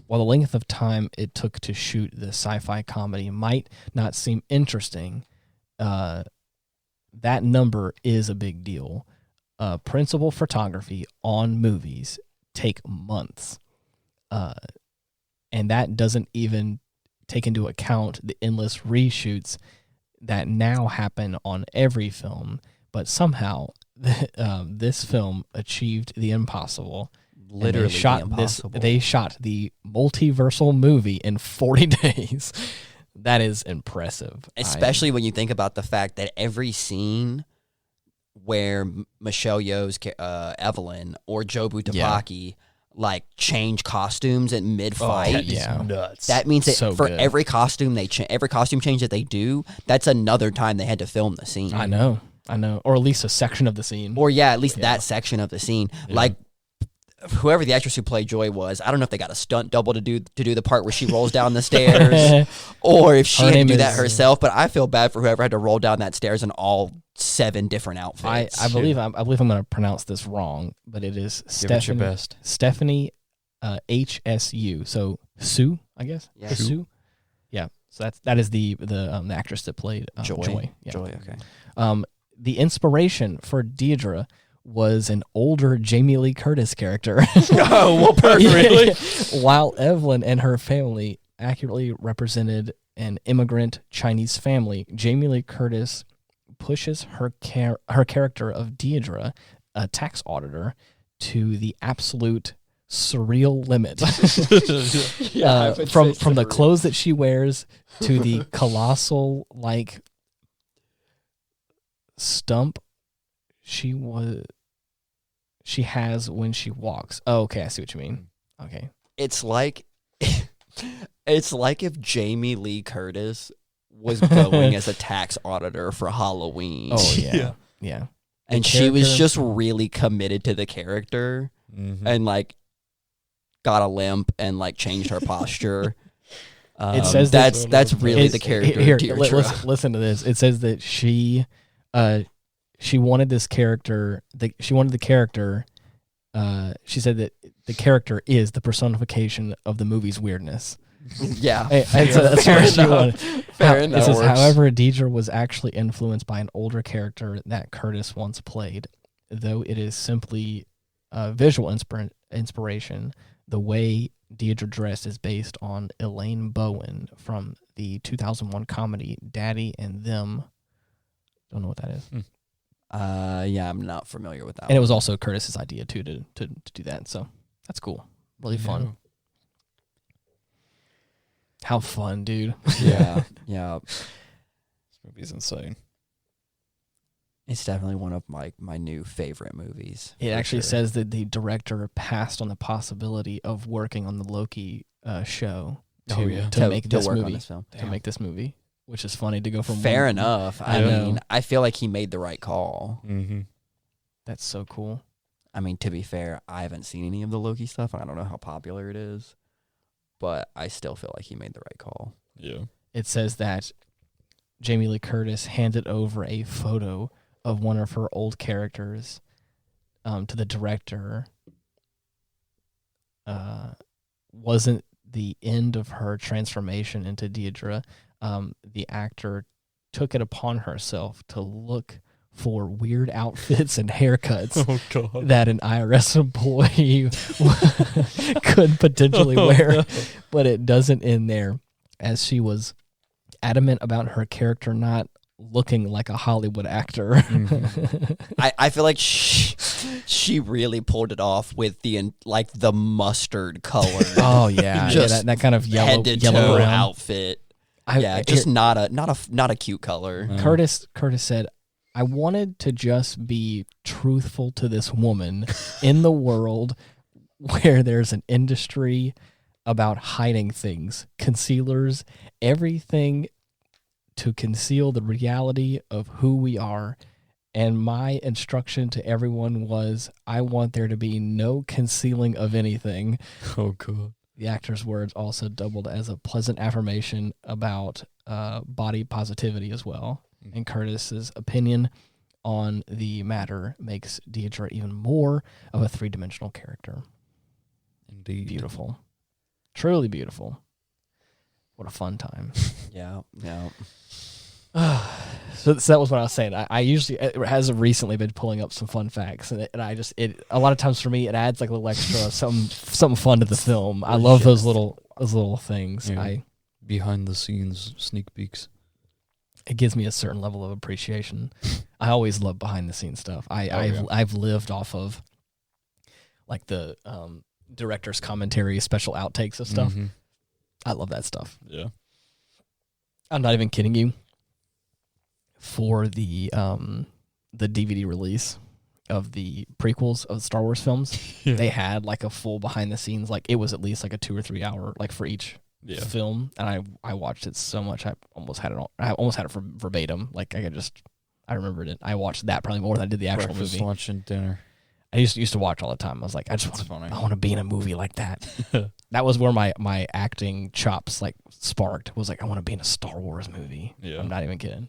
length of time it took to shoot the sci-fi comedy might not seem interesting, that number is a big deal. Principal photography on movies take months, and that doesn't even take into account the endless reshoots that now happen on every film. But somehow, this film achieved the impossible. Literally shot the impossible. They shot the multiversal movie in 40 days. That is impressive. Especially when you think about the fact that every scene where Michelle Yeoh's Evelyn or Jobu Tupaki like change costumes in mid-fight. Nuts. That means that So for good. every costume every costume change that they do, that's another time they had to film the scene. I know. Or at least a section of the scene. Or at least that section of the scene. Like whoever the actress who played Joy was, I don't know if they got a stunt double to do the part where she rolls down the stairs, or if she had to do that herself. But I feel bad for whoever had to roll down that stairs in all 7 different outfits. I believe I'm going to pronounce this wrong, but it is Stephanie HSU. So Sue, I guess. Yeah. Sue. Yeah. So that is the actress that played Joy. Yeah. Joy. Okay. The inspiration for Deidre was an older Jamie Lee Curtis character. Oh, well, perfectly. While Evelyn and her family accurately represented an immigrant Chinese family, Jamie Lee Curtis pushes her character of Deidre, a tax auditor, to the absolute surreal limit. From the clothes that she wears to the colossal stump she has when she walks. Oh, okay, I see what you mean. Okay. It's like if Jamie Lee Curtis was going as a tax auditor for Halloween. Oh yeah. Yeah. And she was just really committed to the character and got a limp and changed her posture. It says that's really the character. Here, listen to this. It says that she wanted this character. She wanted the character. She said that the character is the personification of the movie's weirdness. Yeah, so that's what she wanted. Fair enough. It says, however, Deidre was actually influenced by an older character that Curtis once played, though it is simply visual inspiration. The way Deidre dressed is based on Elaine Bowen from the 2001 comedy Daddy and Them. Don't know what that is. Yeah, I'm not familiar with that. And it was also Curtis's idea too to do that. So that's cool. Really fun. How fun, dude. Yeah, yeah. This movie's insane. It's definitely one of my new favorite movies. It actually says that the director passed on the possibility of working on the Loki show to make this movie. To make this movie, which is funny to go from. Fair enough. I mean, I feel like he made the right call. Mm-hmm. That's so cool. I mean, to be fair, I haven't seen any of the Loki stuff. I don't know how popular it is, but I still feel like he made the right call. Yeah. It says that Jamie Lee Curtis handed over a photo of one of her old characters to the director. Wasn't the end of her transformation into Deidre. The actor took it upon herself to look for weird outfits and haircuts that an IRS employee could potentially wear, but it doesn't end there, as she was adamant about her character not looking like a Hollywood actor. I feel like she really pulled it off with the mustard color. Oh yeah, just that kind of head to yellow toe brown outfit. Just not a cute color. Curtis said, "I wanted to just be truthful to this woman in the world where there's an industry about hiding things, concealers, everything to conceal the reality of who we are. And my instruction to everyone was, I want there to be no concealing of anything." Oh, God. The actor's words also doubled as a pleasant affirmation about body positivity as well. And Curtis's opinion on the matter makes Deidre even more of a three-dimensional character. Indeed. Beautiful. Truly beautiful. What a fun time. Yeah. So that was what I was saying. I usually, it has recently been pulling up some fun facts, and a lot of times for me, it adds like a little extra something fun to the film. I love those little things. Yeah. Behind the scenes sneak peeks. It gives me a certain level of appreciation. I always love behind the scenes stuff. I've lived off of like the director's commentary, special outtakes of stuff. Mm-hmm. I love that stuff. Yeah. I'm not even kidding you. For the DVD release of the prequels of the Star Wars films, they had like a full behind the scenes, like it was at least like a 2 or 3 hour like for each film, and I watched it so much I almost had it for verbatim. Like I remembered it. I watched that probably more than I did the actual Breakfast, movie. lunch, and dinner. I used to watch all the time. I was like, I want to be in a movie like that. That was where my acting chops like sparked. Was like, I want to be in a Star Wars movie. Yeah. I'm not even kidding.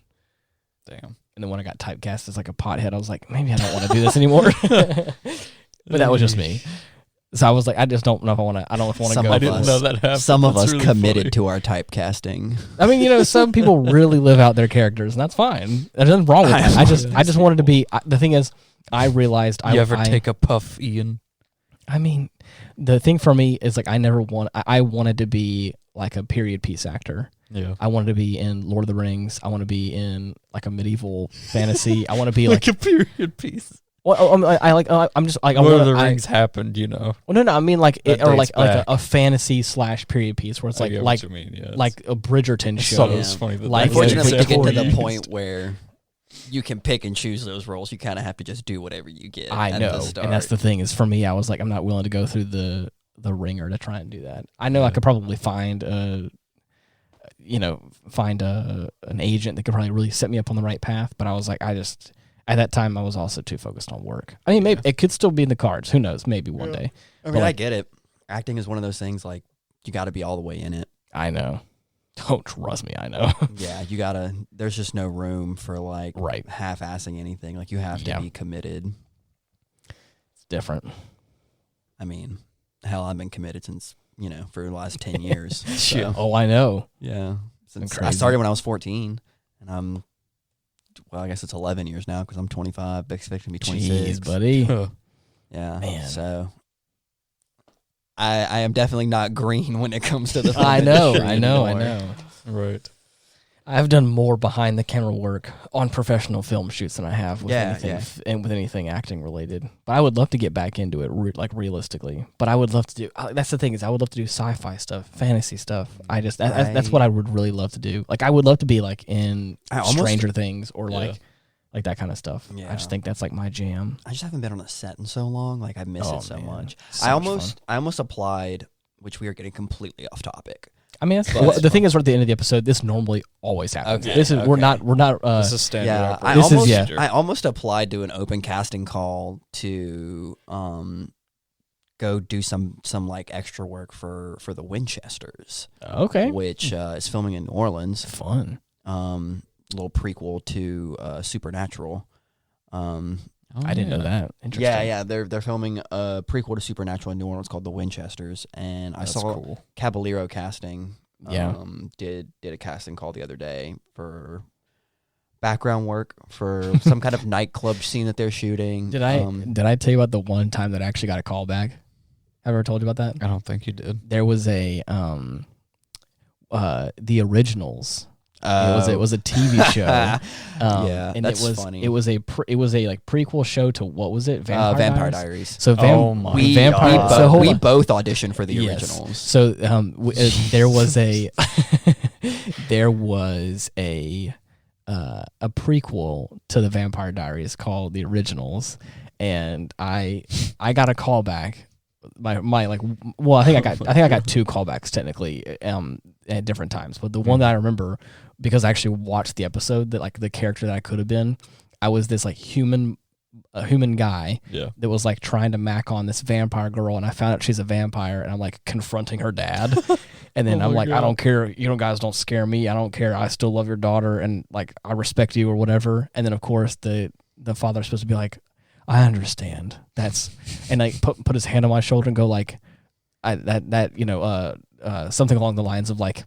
Damn. And then when I got typecast as like a pothead, I was like, maybe I don't want to do this anymore. But that was just me. So I was like, I just don't know if I want to. I don't know if I want to go. I didn't know that happened. Some of That's us really committed funny. to our typecasting. I mean, some people really live out their characters, and that's fine. There's nothing wrong with that. I just wanted to be. The thing is, I realized You ever take a puff, Ian? I mean, the thing for me is like I wanted to be like a period piece actor. Yeah. I wanted to be in Lord of the Rings. I want to be in like a medieval fantasy. I want to be like a period piece. Well, I'm just like Lord of the Rings happened, Well, no, I mean like or like back. a fantasy / period piece where it's like what you mean, yeah. like a Bridgerton I show. thought it was funny that Like, Unfortunately, to get to the used. point where you can pick and choose those roles, you kind of have to just do whatever you get. I at know, the start. and that's the thing is for me, I was like, I'm not willing to go through the ringer to try and do that. I know I could probably find an agent that could probably really set me up on the right path, but I was like, at that time, I was also too focused on work. I mean, maybe it could still be in the cards. Who knows? Maybe one day. I mean, I get it. Acting is one of those things, like, you got to be all the way in it. I know. Don't trust me. I know. Yeah, you got to, there's just no room for, like, Right. half-assing anything. Like, you have to be committed. It's different. I mean, hell, I've been committed since, for the last 10 years. Yeah. Oh, I know. Yeah. Since Crazy. I started when I was 14, and I guess it's 11 years now because I'm 25, expecting to be 26. Jeez, buddy. Yeah. Man. So I am definitely not green when it comes to the film I know. industry anymore. Right. I've done more behind the camera work on professional film shoots than I have with Yeah, anything and with anything acting related. But I would love to get back into it, like realistically. But I would love to do. That's the thing is, I would love to do sci-fi stuff, fantasy stuff. That's what I would really love to do. Like I would love to be like in Stranger Things or like that kind of stuff. Yeah. I just think that's like my jam. I just haven't been on a set in so long. Like I miss it so man. much. So I much almost applied, which we are getting completely off topic. I mean, the thing is, we're at the end of the episode. This normally always happens. Okay, This is we're not. This is standard. Yeah, operation. I almost applied to an open casting call to go do some like extra work for the Winchesters. Okay. Which is filming in New Orleans. Fun. Little prequel to Supernatural. I didn't know that. Interesting. Yeah, they're filming a prequel to Supernatural in New Orleans called The Winchesters, and I saw cool. Caballero Casting. Yeah. Did a casting call the other day for background work for some kind of nightclub scene that they're shooting. Did I tell you about the one time that I actually got a call back? Have I ever told you about that? I don't think you did. There was a The Originals. It was a TV show. Yeah, and that's it was funny. It was a like prequel show to what was it? Vampire Diaries. So We both auditioned for the originals. So there was a a prequel to the Vampire Diaries called The Originals, and I got a call back. I think I got two callbacks technically at different times, but the one that I remember because I actually watched the episode that like the character that I could have been, I was this like human guy that was like trying to mac on this vampire girl, and I found out she's a vampire, and I'm like confronting her dad, and then I'm like, God. I don't care, guys don't scare me, I don't care, I still love your daughter, and like I respect you or whatever, and then of course the father's supposed to be like, I understand. And like put his hand on my shoulder and go like, something along the lines of like,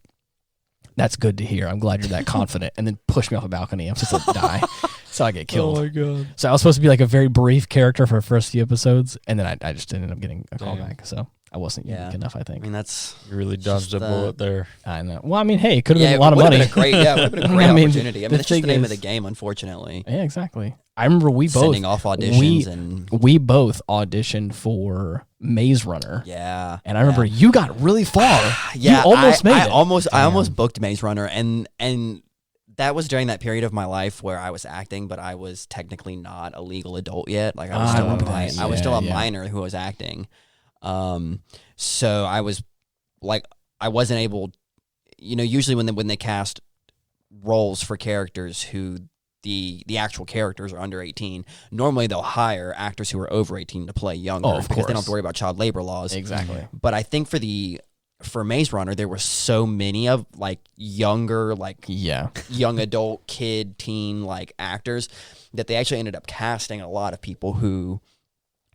that's good to hear. I'm glad you're that confident. And then push me off a balcony. I'm supposed to die. So I get killed. Oh my God. So I was supposed to be like a very brief character for the first few episodes, and then I just ended up getting a call back. So I wasn't unique enough, I think. I mean, that's you really dodged a bullet there. I know. Well, I mean, hey, it could have been a lot of money. money. It would have been a great opportunity. I mean, it's just the name of the is, game, unfortunately. Yeah, exactly. I remember we both sending off auditions we both auditioned for Maze Runner. Yeah, and I remember you got really far. Yeah, you almost made it. I almost booked Maze Runner, and that was during that period of my life where I was acting, but I was technically not a legal adult yet. Like I was still I was still a minor who was acting. So I was like, I wasn't able. Usually when they cast roles for characters who the actual characters are under 18. Normally, they'll hire actors who are over 18 to play younger because they don't have to worry about child labor laws. Exactly. But I think for Maze Runner, there were so many of like younger, like young adult, kid, teen like actors that they actually ended up casting a lot of people who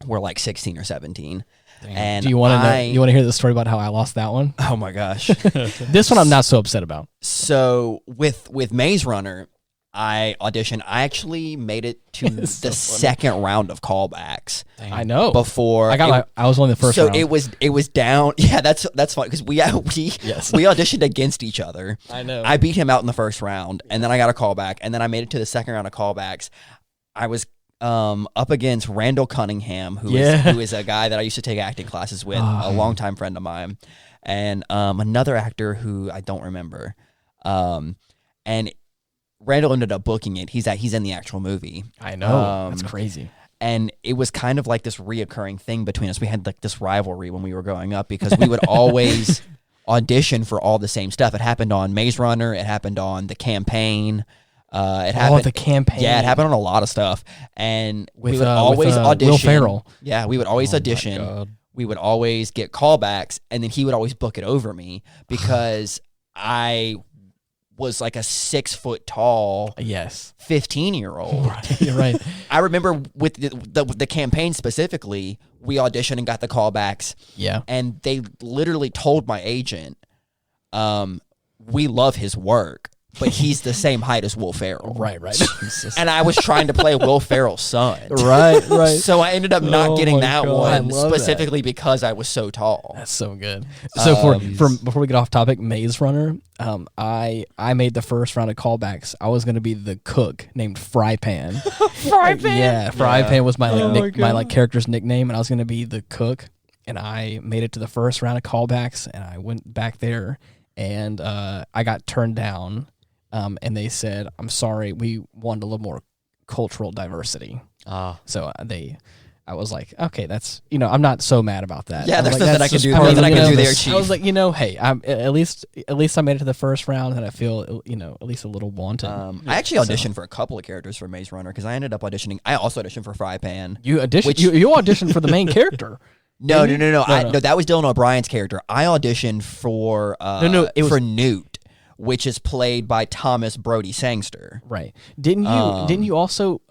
were like 16 or 17. Damn. And do you want to know? You want to hear the story about how I lost that one? Oh my gosh! This one I'm not so upset about. So with Maze Runner, I auditioned. I actually made it to the second round of callbacks. Dang. I know. Before I was only the first round. So it was down. Yeah, that's fun because we auditioned against each other. I know. I beat him out in the first round, and then I got a callback, and then I made it to the second round of callbacks. I was up against Randall Cunningham, who is a guy that I used to take acting classes with, a longtime friend of mine, and another actor who I don't remember. And Randall ended up booking it. He's in the actual movie. I know. That's crazy. And it was kind of like this reoccurring thing between us. We had like this rivalry when we were growing up because we would always audition for all the same stuff. It happened on Maze Runner. It happened on The Campaign. It happened. The Campaign. Yeah, it happened on a lot of stuff. And we would always audition. Will Ferrell. Yeah, we would always audition. We would always get callbacks, and then he would always book it over me because I was like a 6 foot tall, 15-year-old. Right. You're right. I remember with the Campaign specifically, we auditioned and got the callbacks. Yeah, and they literally told my agent, "We love his work, but he's the same height as Will Ferrell." Right. And I was trying to play Will Ferrell's son. Right. So I ended up not getting that one specifically because I was so tall. That's so good. So for before we get off topic, Maze Runner, I made the first round of callbacks. I was going to be the cook named Fry Pan. Fry Pan? Yeah, Fry Pan was my my character's nickname, and I was going to be the cook. And I made it to the first round of callbacks, and I went back there, and I got turned down. And they said, "I'm sorry, we wanted a little more cultural diversity." So I was like, okay, that's, I'm not so mad about that. Yeah, there's like, nothing I can do. Nothing I can do there, Chief. I was like, hey, at least I made it to the first round, and I feel, at least a little wanted. I actually auditioned for a couple of characters for Maze Runner because I ended up auditioning. I also auditioned for Fry Pan. You auditioned for the main character. No. That was Dylan O'Brien's character. I auditioned for for Newt, which is played by Thomas Brody Sangster. Right. Didn't you also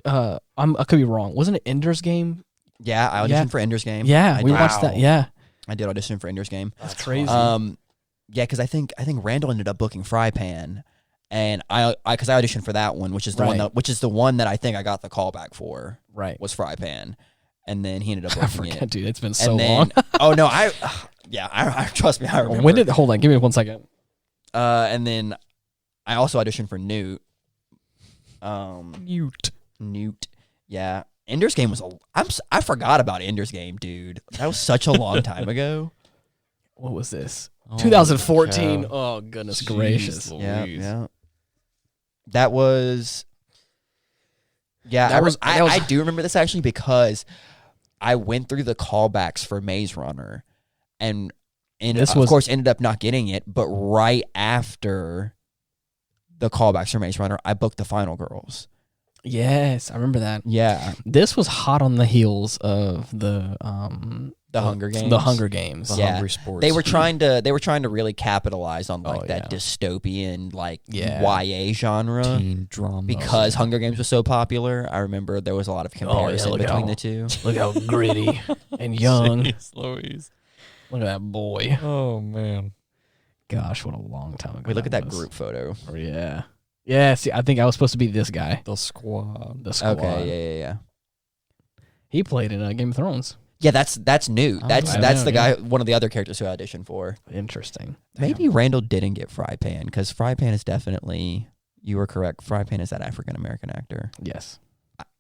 I could be wrong. Wasn't it Ender's Game? Yeah, I auditioned for Ender's Game. Yeah, we watched that. Yeah. I did audition for Ender's Game. That's crazy. Yeah, because I think Randall ended up booking Fry Pan, and I auditioned for that one, which is the one that I think I got the callback for. Right. Was Fry Pan, and then he ended up booking it. Dude, it's been so long. Oh no, I trust me, I remember. Hold on, give me 1 second. And then I also auditioned for Newt. Newt. Yeah. Ender's Game was I forgot about Ender's Game, dude. That was such a long time ago. What was this? 2014. Oh, goodness gracious. Yeah. That was I do remember this actually because I went through the callbacks for Maze Runner and of course ended up not getting it, but right after the callbacks for Maze Runner, I booked the Final Girls. Yes, I remember that. Yeah. This was hot on the heels of the Hunger Games. The Hunger Games. The Hungry Sports. They were trying to really capitalize on that dystopian YA genre. Teen drama. Because Hunger Games was so popular. I remember there was a lot of comparison between the two. Look how gritty and young. Jeez Louise. Look at that boy. Oh man. Gosh, what a long time ago. Wait, look at that group photo. Oh, yeah. Yeah, see, I think I was supposed to be this guy. The squad. Okay, yeah. He played in Game of Thrones. Yeah, that's Newt. That's the guy, one of the other characters who I auditioned for. Interesting. Maybe Randall didn't get Fry Pan, because Fry Pan is definitely, you were correct, Fry Pan is that African-American actor. Yes.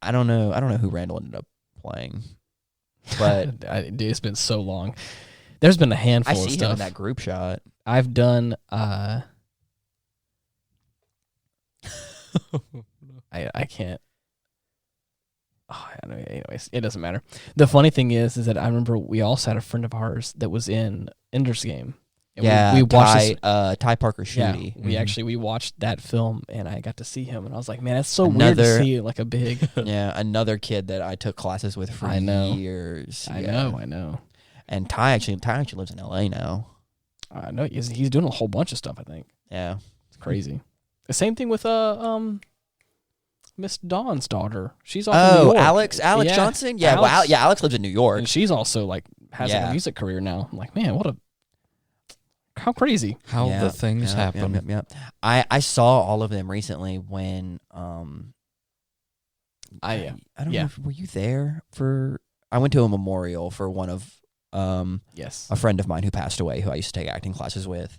I don't know who Randall ended up playing, but... Dude, it's been so long. There's been a handful of stuff. I see him in that group shot. I've done... I can't. Oh, anyways, it doesn't matter. The funny thing is that I remember we also had a friend of ours that was in Ender's Game, And we watched Ty Parker Yeah, Shooty. we watched that film, and I got to see him, and I was like, man, it's so weird to see like a big. Yeah, another kid that I took classes with for years. I know. And Ty actually lives in LA now. I know he's doing a whole bunch of stuff. I think. Yeah, it's crazy. The same thing with Miss Dawn's daughter. She's off in New York. Alex Johnson. Yeah, Alex lives in New York, and she's also like has like a music career now. I'm like, man, how crazy. How the things happen. Yep. I saw all of them recently when I don't know if, were you there for I went to a memorial for one of a friend of mine who passed away who I used to take acting classes with.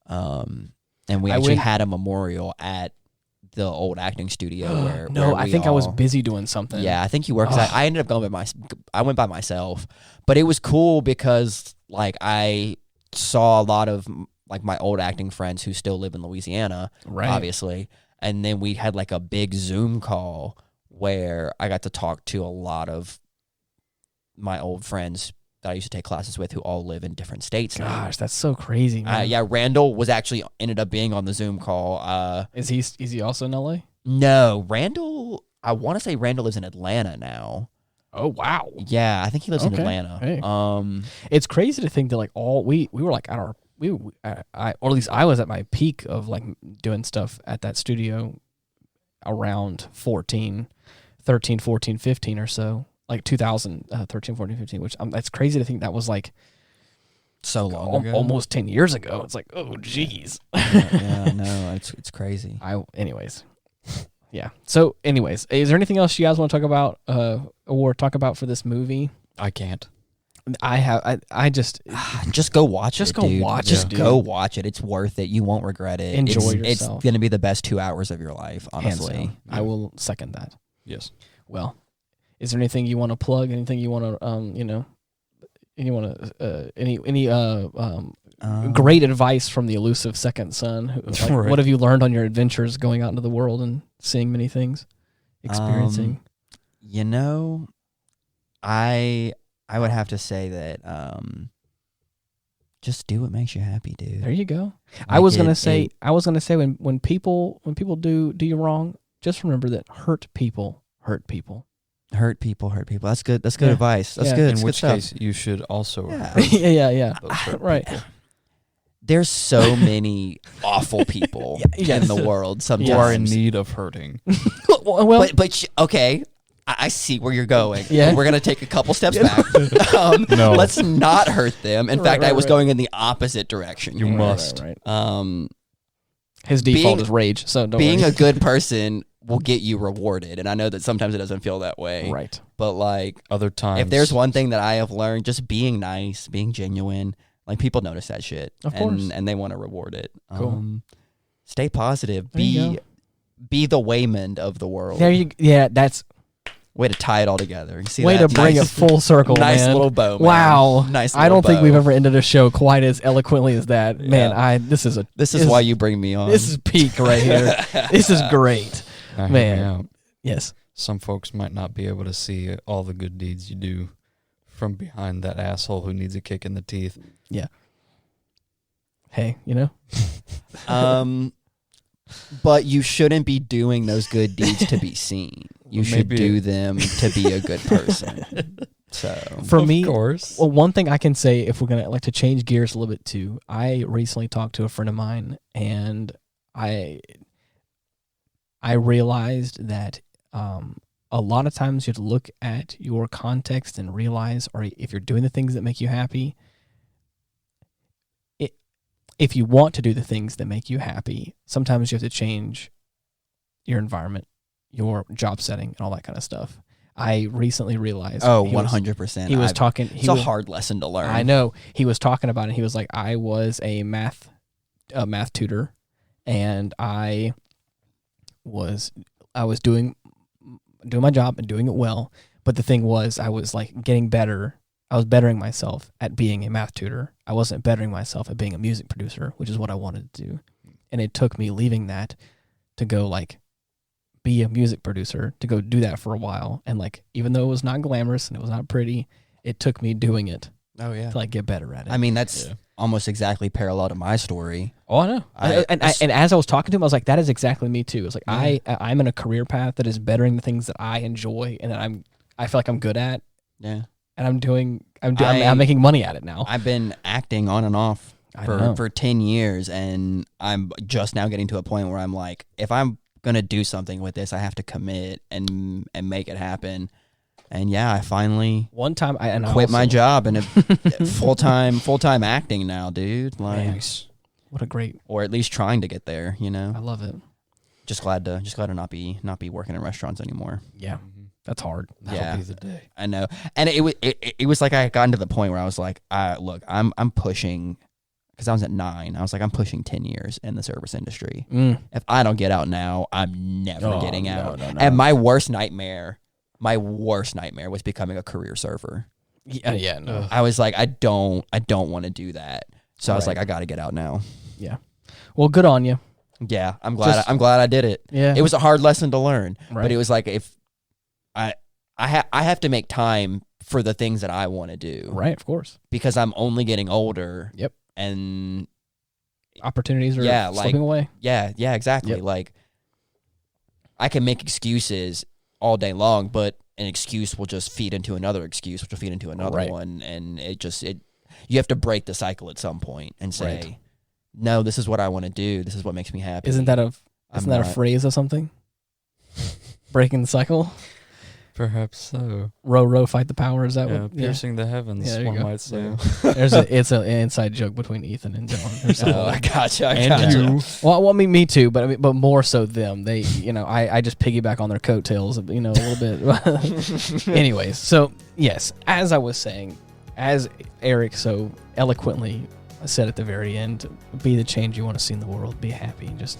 And we actually had a memorial at the old acting studio where I think I was busy doing something. Yeah, I think you were, because I ended up going I went by myself. But it was cool because like I saw a lot of like my old acting friends who still live in Louisiana, obviously. And then we had like a big Zoom call where I got to talk to a lot of my old friends that I used to take classes with who all live in different states now. Gosh, that's so crazy, man. Randall was actually ended up being on the Zoom call. Is he also in LA? No, Randall, I want to say Randall lives in Atlanta now. Oh, wow. Yeah, I think he lives in Atlanta. Hey. It's crazy to think that like we were like at our or at least I was at my peak of like doing stuff at that studio around 13, 14, 15 or so. Like 2013, 14, 15, which that's crazy to think that was like so long ago. Almost 10 years ago. It's like, oh, geez. No, it's crazy. Anyways. Yeah. So, anyways, is there anything else you guys want to talk about or talk about for this movie? I can't. I just go watch it. Just go watch it. Just go watch it. It's worth it. You won't regret it. Enjoy yourself. It's going to be the best 2 hours of your life, honestly. I will second that. Yes. Well, is there anything you want to plug? Anything you want to, great advice from the elusive second son? What have you learned on your adventures going out into the world and seeing many things, experiencing? I would have to say that just do what makes you happy, dude. There you go. I was gonna say when people do you wrong, just remember that hurt people hurt people. Hurt people. That's good. That's good advice. That's good. In which case, you should also. Yeah. Right. There's so many awful people in the world. Sometimes who are in need of hurting. Well, but okay. I see where you're going. Yeah. We're going to take a couple steps back. No. Let's not hurt them. In fact, I was going in the opposite direction. You must. Right. His default is rage. So being a good person will get you rewarded. And I know that sometimes it doesn't feel that way. Right. But like other times, if there's one thing that I have learned, just being nice, being genuine, like people notice that shit. Of course. And they want to reward it. Cool. Stay positive. Be the Weymund of the world. That's way to tie it all together. You see way that? to bring it full circle. Nice man. little bow. Man. Wow. Nice. I don't think we've ever ended a show quite as eloquently as that. Man, this is why you bring me on. This is peak right here. This is great. Man. Yes. Some folks might not be able to see all the good deeds you do from behind that asshole who needs a kick in the teeth. Yeah. Hey, But you shouldn't be doing those good deeds to be seen. You should do them to be a good person. So for me, of course. Well, one thing I can say, if we're gonna like to change gears a little bit too, I recently talked to a friend of mine, and I realized that a lot of times you have to look at your context and realize, or if you're doing the things that make you happy, if you want to do the things that make you happy, sometimes you have to change your environment, your job setting, and all that kind of stuff. I recently realized. 100%. He was talking. It's a hard lesson to learn. I know. He was talking about it. He was like, I was a math tutor, and I was doing my job and doing it well. But the thing was, I was like getting better. I was bettering myself at being a math tutor. I wasn't bettering myself at being a music producer, which is what I wanted to do. And it took me leaving that to go like be a music producer, to go do that for a while. And like, even though it was not glamorous and it was not pretty, it took me doing it to like get better at it. I mean, that's almost exactly parallel to my story. Oh, I know. And as I was talking to him, I was like, that is exactly me too. It's like I'm in a career path that is bettering the things that I enjoy and that I feel like I'm good at. Yeah. And I'm making money at it now. I've been acting on and off for 10 years, and I'm just now getting to a point where I'm like, if I'm gonna do something with this, I have to commit and make it happen. And yeah, I finally one time I quit my job and full time acting now, dude. Like, man, what a great, or at least trying to get there. You know, I love it. Just glad to not be working in restaurants anymore. Yeah, that's hard. That'll be the day. I know, and it was like I had gotten to the point where I was like, look, I'm pushing. Because I was at 9. I was like, I'm pushing 10 years in the service industry. If I don't get out now, I'm never getting out. No. And my worst nightmare was becoming a career server. Yeah, no. I was like, I don't want to do that. So I was like, I got to get out now. Yeah. Well, good on you. Yeah, I'm glad I did it. Yeah. It was a hard lesson to learn, right. But it was like, if I have to make time for the things that I want to do. Right, of course. Because I'm only getting older. Yep. And opportunities are slipping away. Yeah, exactly. Yep. Like, I can make excuses all day long, but an excuse will just feed into another excuse, which will feed into another one, and you have to break the cycle at some point and say, no, this is what I want to do. This is what makes me happy. Isn't that a phrase or something? Breaking the cycle. Perhaps so. Row, fight the power. Is that what? Piercing the heavens, one might say. It's an inside joke between Ethan and John. I gotcha. Well, me too, but more so them. They, I just piggyback on their coattails, a little bit. Anyways, so yes, as I was saying, as Eric so eloquently said at the very end, be the change you want to see in the world. Be happy and just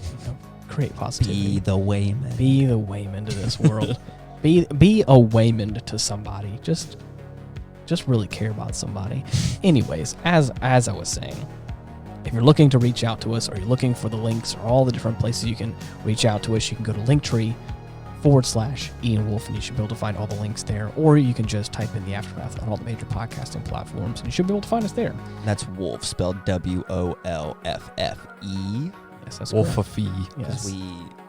create positivity. Be the Weymund. Be the Weymund of this world. Be a Weymund to somebody. Just really care about somebody. Anyways, as I was saying, if you're looking to reach out to us, or you're looking for the links or all the different places you can reach out to us, you can go to Linktree/Ian Wolf, and you should be able to find all the links there. Or you can just type in the Aftermath on all the major podcasting platforms, and you should be able to find us there. That's Wolf, spelled WOLFFE. Yes, that's Wolf of Fee. Yes.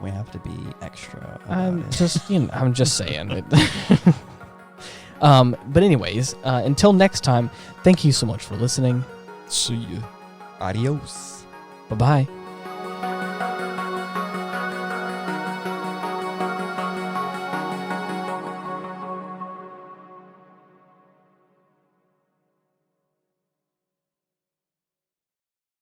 We have to be extra. I'm just saying. But anyways, until next time, thank you so much for listening. See you. Adios. Bye-bye.